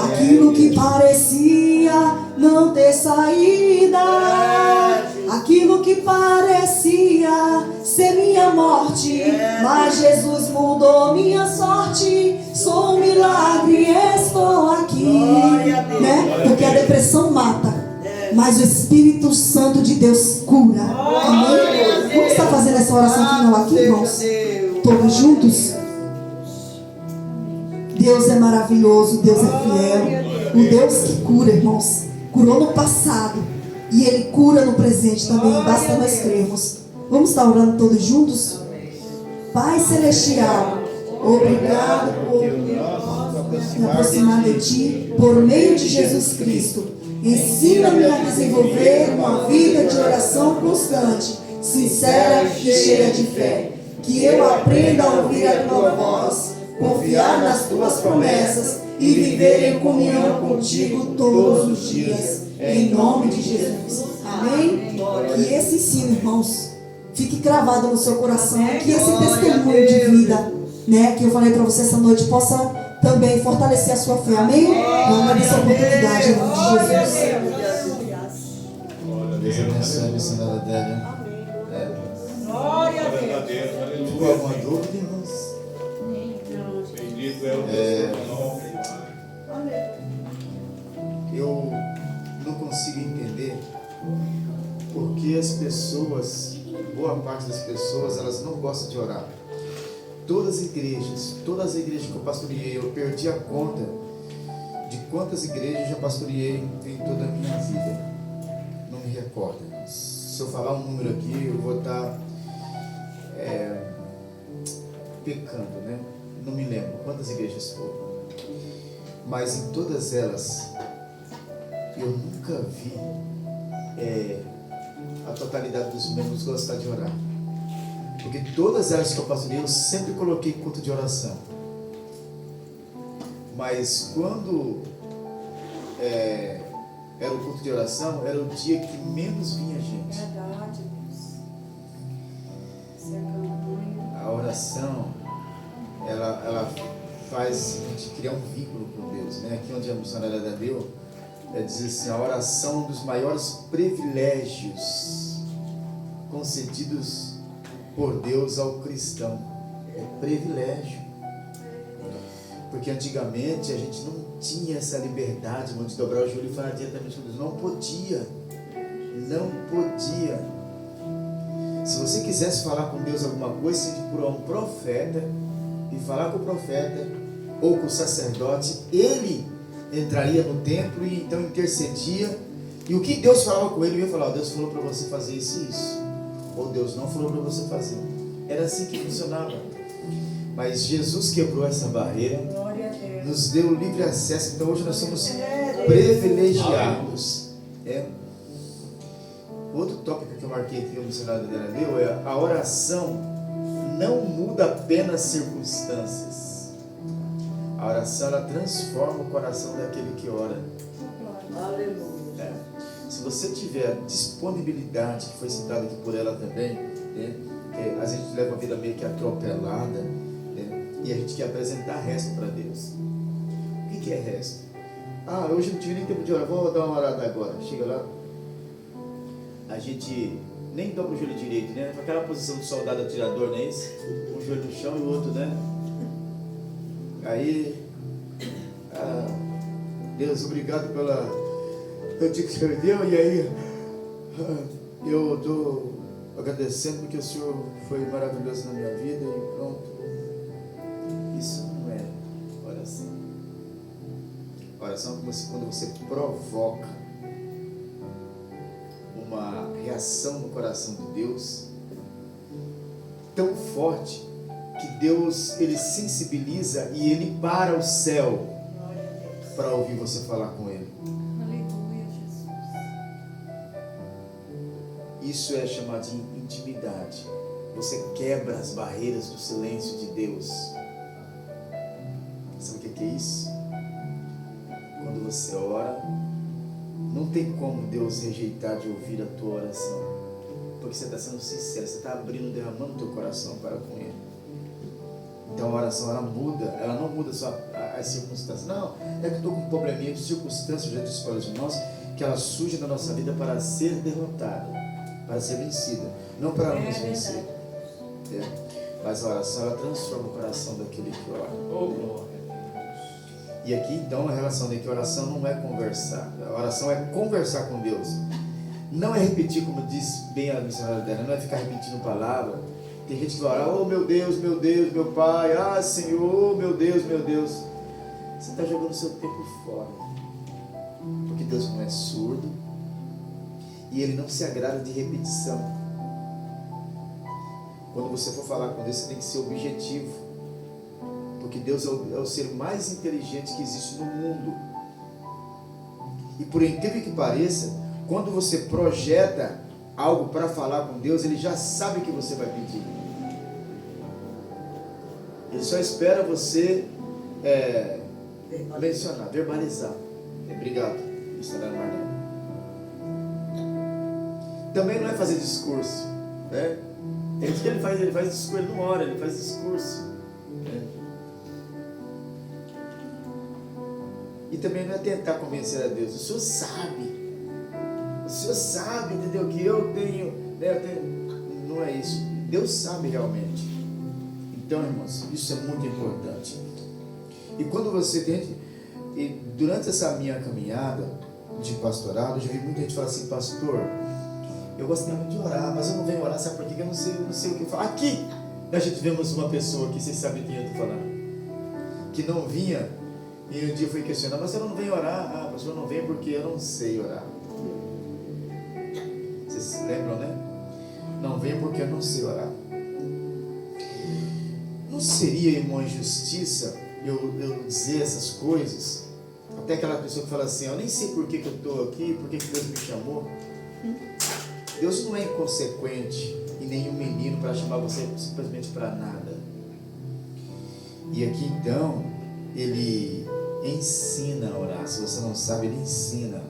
aquilo que parecia não ter saída, aquilo que parecia ser minha morte, mas Jesus mudou minha sorte. Sou um milagre, estou aqui, né? Porque a depressão mata, mas o Espírito Santo de Deus cura. Amém? Vamos estar fazendo essa oração final aqui, irmãos? Todos juntos? Deus é maravilhoso, Deus é fiel. O Deus que cura, irmãos, curou no passado e Ele cura no presente também. Basta nós crermos. Vamos estar orando todos juntos? Pai Celestial, obrigado por me aproximar de Ti por meio de Jesus Cristo. Ensina-me a desenvolver uma vida de oração constante, sincera e cheia de fé. Que eu aprenda a ouvir a Tua voz, confiar nas Tuas promessas e viver em comunhão contigo todos os dias. Em nome de Jesus. Amém? Que esse ensino, irmãos, fique cravado no seu coração. Que esse testemunho de vida, né, que eu falei para você essa noite, possa também fortalecer a sua fé. Amém? Eu agradeço a oportunidade em nome de Jesus. Deus abençoe a missionária Adélia. Glória a Deus. Verdadeiro, aleluia. Ficou alguma dúvida, irmãos? Bendito é o teu nome. Eu não consigo entender por que as pessoas, boa parte das pessoas, elas não gostam de orar. Todas as igrejas que eu pastoreei, eu perdi a conta de quantas igrejas eu já pastoreei em toda a minha vida. Não me recordo. Se eu falar um número aqui, eu vou estar pecando, né? Não me lembro quantas igrejas foram. Mas em todas elas, eu nunca vi a totalidade dos membros gostar de orar. Porque todas elas que eu pastoreei, eu sempre coloquei culto de oração. Mas quando era o culto de oração, era o dia que menos vinha gente. Verdade, Deus. Isso é campanha. A oração, ela faz a gente criar um vínculo com Deus, né? Aqui onde a missionária deu, diz assim: a oração é um dos maiores privilégios concedidos por Deus ao cristão. É privilégio. Porque antigamente a gente não tinha essa liberdade, de dobrar o joelho e falar diretamente com Deus. Não podia. Se você quisesse falar com Deus alguma coisa, você tinha que procurar um profeta e falar com o profeta ou com o sacerdote. Ele entraria no templo e então intercedia. E o que Deus falava com ele, eu ia falar: Deus falou para você fazer isso e isso. Ou Deus não falou para você fazer. Era assim que funcionava. Mas Jesus quebrou essa barreira, nos deu livre acesso. Então hoje nós somos privilegiados. Outro tópico que eu marquei aqui, o missionário dela leu, é: a oração não muda apenas circunstâncias. A oração, ela transforma o coração daquele que ora. Aleluia. Se você tiver a disponibilidade, que foi citada aqui por ela também, né? A gente leva a vida meio que atropelada, né? E a gente quer apresentar resto para Deus. O que é resto? Hoje não tive nem tempo de orar, vou dar uma orada agora. Chega lá. a gente nem dobra o joelho direito, né? Aquela posição do soldado atirador, não é isso? Um joelho no chão e o outro, né? Aí, Deus, obrigado pela notícia que o Senhor deu, e aí eu estou agradecendo porque o Senhor foi maravilhoso na minha vida e pronto. Isso não é oração. Oração é quando você provoca uma reação no coração de Deus tão forte que Deus, ele sensibiliza e ele para o céu para ouvir você falar com ele. Aleluia, Jesus. Isso é chamado de intimidade. Você quebra as barreiras do silêncio de Deus. Sabe o que é isso? Quando você ora, não tem como Deus rejeitar de ouvir a tua oração, porque você está sendo sincero, você está abrindo, derramando o teu coração para com Ele. Então a oração, ela não muda só as circunstâncias. Não, é que eu estou com um probleminha de circunstâncias, eu já disse para os irmãos, que ela surge na nossa vida para ser derrotada, para ser vencida, não para nos vencer. Mas a oração, ela transforma o coração daquele que ora. E aqui então a relação de que a oração não é conversar, a oração é conversar com Deus, não é repetir, como diz bem a missionária dela, não é ficar repetindo palavra. Tem gente que vai orar, oh meu Deus, meu Pai, ah Senhor, meu Deus, você está jogando seu tempo fora, porque Deus não é surdo e Ele não se agrada de repetição. Quando você for falar com Deus, você tem que ser objetivo, porque Deus é o ser mais inteligente que existe no mundo. E por incrível que pareça, quando você projeta algo para falar com Deus, Ele já sabe o que você vai pedir. Ele só espera você mencionar, verbalizar. Obrigado. Isso era Marlene. Também não é fazer discurso, né? Tem gente que ele faz discurso, ele não ora, ele faz discurso. E também não é tentar convencer a Deus. O Senhor sabe, entendeu? Que eu tenho, não é isso. Deus sabe realmente. Então, irmãos, isso é muito importante. E quando você tem, e durante essa minha caminhada de pastorado, eu já vi muita gente falar assim, pastor, eu gosto muito de orar, mas eu não venho orar, sabe por quê? Eu não sei o que falar. Aqui, nós já tivemos uma pessoa aqui, vocês sabem quem eu estou falando, que não vinha. E um dia eu fui questionar, mas eu não venho orar. Ah, pastor, eu não venho porque eu não sei orar. Vocês se lembram, né? Não venho porque eu não sei orar. Não seria, irmão, injustiça eu dizer essas coisas? Até aquela pessoa que fala assim, eu nem sei por que eu estou aqui, por que Deus me chamou. Deus não é inconsequente e nenhum menino para chamar você simplesmente para nada. E aqui então, Ele ensina a orar. Se você não sabe, Ele ensina.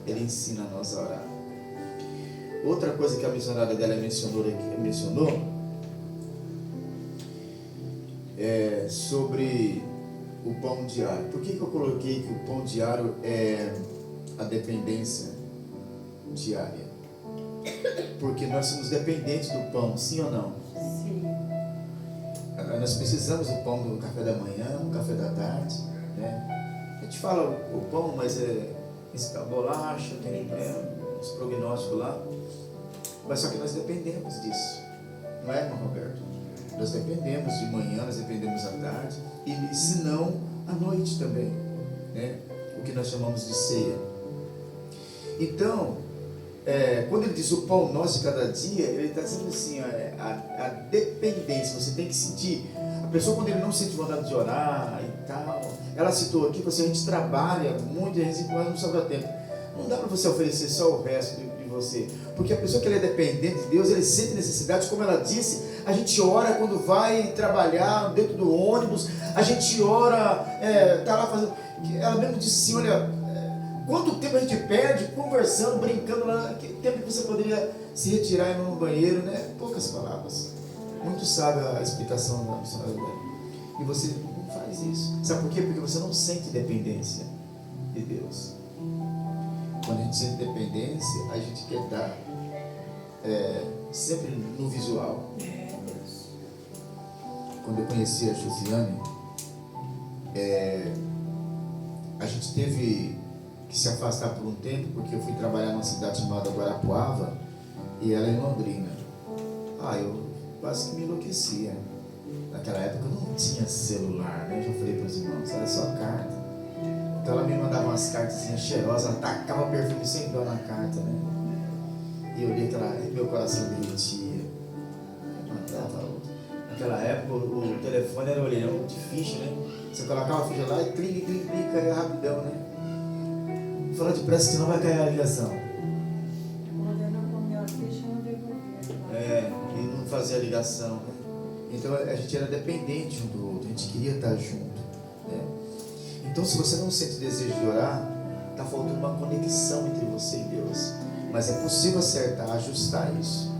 Ele ensina a nós a orar. Outra coisa que a missionária dela mencionou é sobre o pão diário. Por que eu coloquei que o pão diário é a dependência diária? Porque nós somos dependentes do pão, sim ou não? Sim. Nós precisamos do pão no café da manhã, no café da tarde, né? A gente fala o pão, mas a bolacha, tem os prognósticos lá, mas só que nós dependemos disso, não é, irmão Roberto? Nós dependemos de manhã, nós dependemos à tarde, e se não, à noite também, né? O que nós chamamos de ceia. Então, quando ele diz o pão nosso de cada dia, ele está dizendo assim, a dependência, você tem que sentir. A pessoa, quando ele não sente vontade de orar e tal, ela citou aqui, a gente trabalha muito, a gente não sobra tempo. Não dá para você oferecer só o resto de você, porque a pessoa que ele é dependente de Deus, ele sente necessidade, como ela disse, a gente ora quando vai trabalhar dentro do ônibus, a gente ora, tá lá fazendo, ela mesmo disse assim, olha, quanto tempo a gente perde conversando, brincando lá, que tempo que você poderia se retirar e ir no banheiro, né? Poucas palavras. Muito sabe a explicação da missionária dela. E você não faz isso. Sabe por quê? Porque você não sente dependência de Deus. quando a gente sente dependência, a gente quer dar sempre no visual. Quando eu conheci a Josiane, a gente teve que se afastar por um tempo, porque eu fui trabalhar numa cidade chamada Guarapuava e ela em Londrina. Eu quase que me enlouquecia. Naquela época eu não tinha celular, né? Eu já falei para os irmãos, era só carta. Então ela me mandava umas cartas cheirosas, ela tacava perfume sem dó na carta, né? E eu li aquela, e meu coração derretia. Mandava outra. Naquela época o telefone era olhando de ficha, né? Você colocava a ficha lá e clica, caía rapidão, né? Fala depressa que não vai cair a ligação. Quando eu não comia a ficha, eu não devolvia. E não fazia ligação, né? Então a gente era dependente um do outro, a gente queria estar junto, né? Então se você não sente desejo de orar, está faltando uma conexão entre você e Deus. Mas é possível acertar, ajustar isso,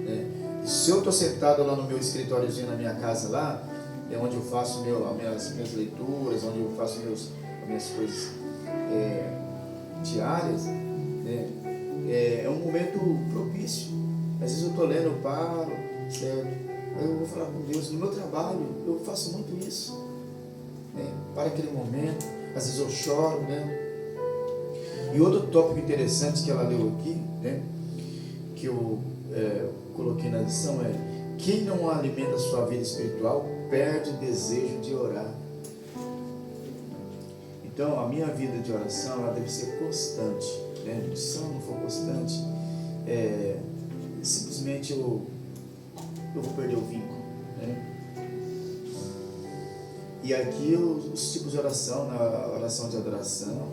né? E se eu estou sentado lá no meu escritóriozinho na minha casa lá, é onde eu faço as minhas leituras, onde eu faço as minhas coisas diárias, né? É um momento propício. Às vezes eu estou lendo, eu paro, certo? Eu vou falar com Deus. No meu trabalho eu faço muito isso, né? Para aquele momento, às vezes eu choro, né? E outro tópico interessante que ela leu aqui, né? Que eu coloquei na lição é: quem não alimenta a sua vida espiritual perde o desejo de orar. Então a minha vida de oração ela deve ser constante, né? Se ela não for constante, simplesmente eu vou perder o vínculo, né? E aqui os tipos de oração, a oração de adoração,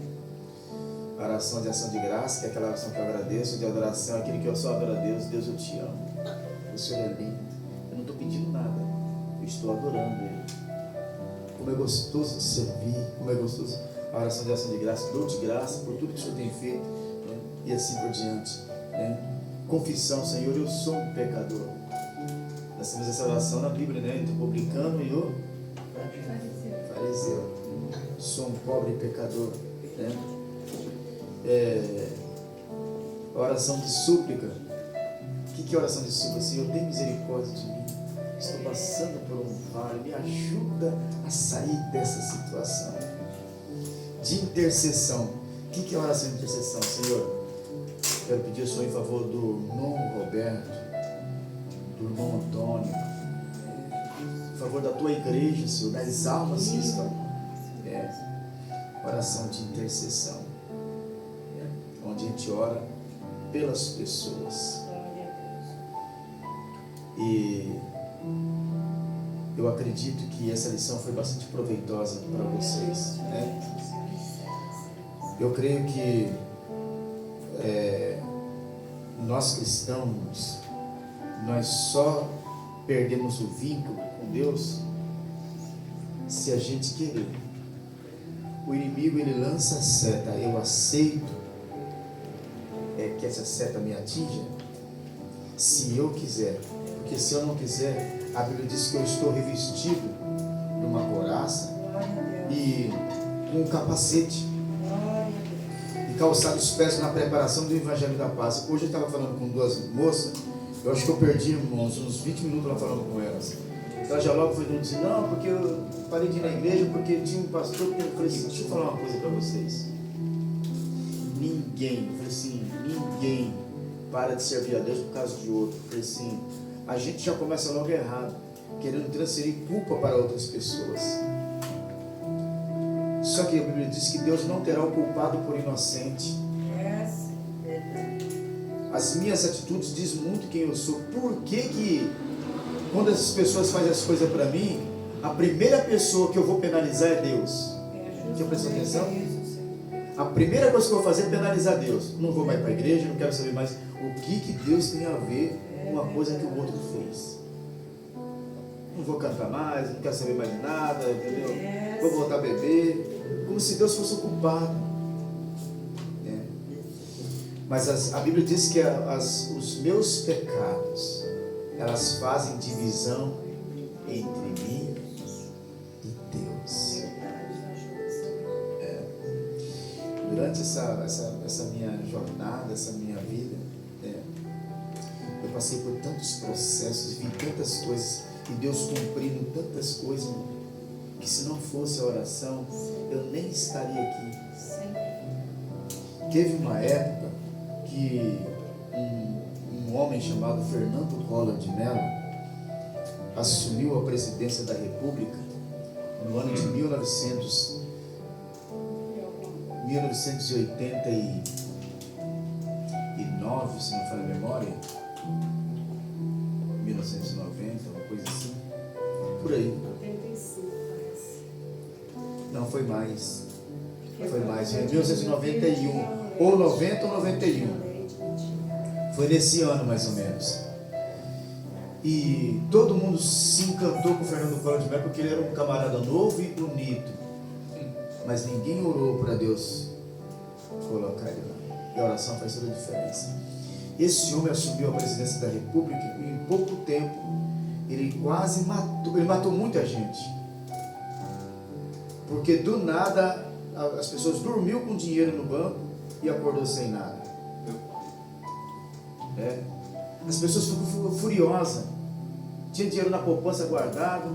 a oração de ação de graça, que é aquela oração que eu agradeço, de adoração, aquele que eu só adoro a Deus. Deus, eu te amo, o Senhor é lindo, eu não estou pedindo nada, eu estou adorando Ele. Como é gostoso de servir, como é gostoso a oração de ação de graça, dou-te graça por tudo que o Senhor tem feito, né? E assim por diante, né? Confissão: Senhor, eu sou um pecador. Nós temos essa oração na Bíblia, né? Entre o publicano e o fariseu. Sou um pobre pecador, né? Oração de súplica. O que é oração de súplica? Senhor, tem misericórdia de mim. Estou passando por um vale, me ajuda a sair dessa situação. De intercessão. O que é oração de intercessão? Senhor, quero pedir ao Senhor em favor do irmão Roberto, do irmão Antônio, em favor da tua igreja, Senhor, das almas que estão. Oração de intercessão, onde a gente ora pelas pessoas. E eu acredito que essa lição foi bastante proveitosa para vocês, né? Eu creio que nós cristãos, nós só perdemos o vínculo com Deus se a gente querer. O inimigo, ele lança a seta, eu aceito que essa seta me atinja se eu quiser, porque se eu não quiser, a Bíblia diz que eu estou revestido de uma couraça e com um capacete e calçado os pés na preparação do Evangelho da Paz. Hoje eu estava falando com duas moças, eu acho que eu perdi, irmãos, uns 20 minutos lá falando com elas. Ela já logo foi dizer: não, porque eu parei de ir na igreja porque tinha um pastor que eu falei assim: deixa eu falar uma coisa para vocês. Ninguém para de servir a Deus por causa de outro. Eu falei assim: a gente já começa logo errado, querendo transferir culpa para outras pessoas. Só que a Bíblia diz que Deus não terá o culpado por inocente. As minhas atitudes dizem muito quem eu sou. Por que quando essas pessoas fazem as coisas para mim, a primeira pessoa que eu vou penalizar é Deus? Deixa eu prestar atenção. A primeira coisa que eu vou fazer é penalizar Deus. Não vou mais para a igreja, não quero saber mais o que Deus tem a ver com uma coisa que o outro fez. Não vou cantar mais, não quero saber mais de nada, entendeu? Vou voltar a beber, como se Deus fosse o culpado. Mas a Bíblia diz que os meus pecados, elas fazem divisão entre mim e Deus. durante essa minha jornada, essa minha vida, eu passei por tantos processos, vi tantas coisas, e Deus cumprindo tantas coisas, que se não fosse a oração, eu nem estaria aqui. Teve uma época que um homem chamado Fernando Collor de Mello assumiu a presidência da República no ano de 1989, se não falha a memória, 1990, uma coisa assim, por aí. 85, parece. Não, foi mais. Foi mais, foi em 1991, ou 90 ou 91. Foi nesse ano mais ou menos. E todo mundo se encantou com o Fernando Collor de Mello porque ele era um camarada novo e bonito. Mas ninguém orou para Deus colocar ele lá. E a oração faz toda a diferença. Esse homem assumiu a presidência da República e em pouco tempo ele quase matou muita gente. Porque do nada as pessoas dormiu com dinheiro no banco e acordou sem nada. As pessoas ficam furiosas. Tinha dinheiro na poupança guardado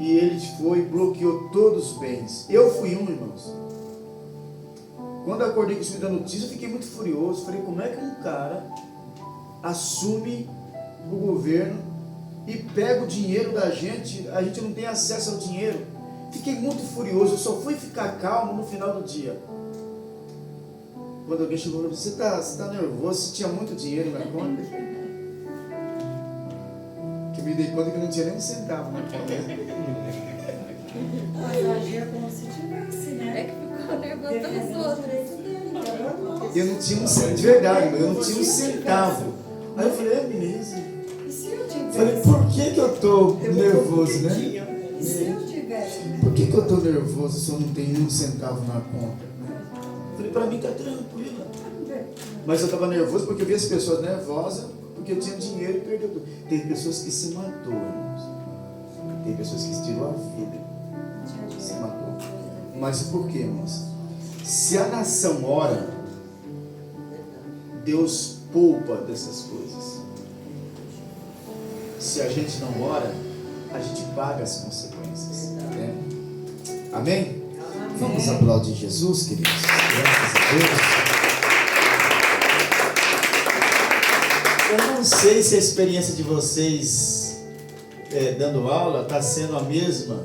e ele foi e bloqueou todos os bens. Eu fui um, irmãos. Quando eu acordei com isso da notícia, eu fiquei muito furioso. Falei, como é que um cara assume o governo e pega o dinheiro da gente, a gente não tem acesso ao dinheiro? Fiquei muito furioso, eu só fui ficar calmo no final do dia. Quando alguém chegou e falou, você tá nervoso, você tinha muito dinheiro na conta? Que eu me dei conta que não tinha nem um centavo na conta. Mas agia como se tivesse, né? É que ficou levantando os outros. Eu não tinha um centavo, de verdade, eu não tinha um centavo. Aí eu falei, é mesmo? E se eu tivesse? Falei, por que eu tô nervoso, né? E se eu tivesse? Por que eu tô nervoso se eu não tenho um centavo na conta? Falei, pra mim tá tranquilo. Mas eu tava nervoso porque eu vi as pessoas nervosas porque eu tinha dinheiro e perdeu tudo. Tem pessoas que se matou, irmãos. Tem pessoas que tirou a vida. Se matou. Mas por quê, irmãos? Se a nação ora, Deus poupa dessas coisas. Se a gente não ora, a gente paga as consequências. Né? Amém? Vamos aplaudir Jesus, queridos. Graças a Deus. Eu não sei se a experiência de vocês dando aula está sendo a mesma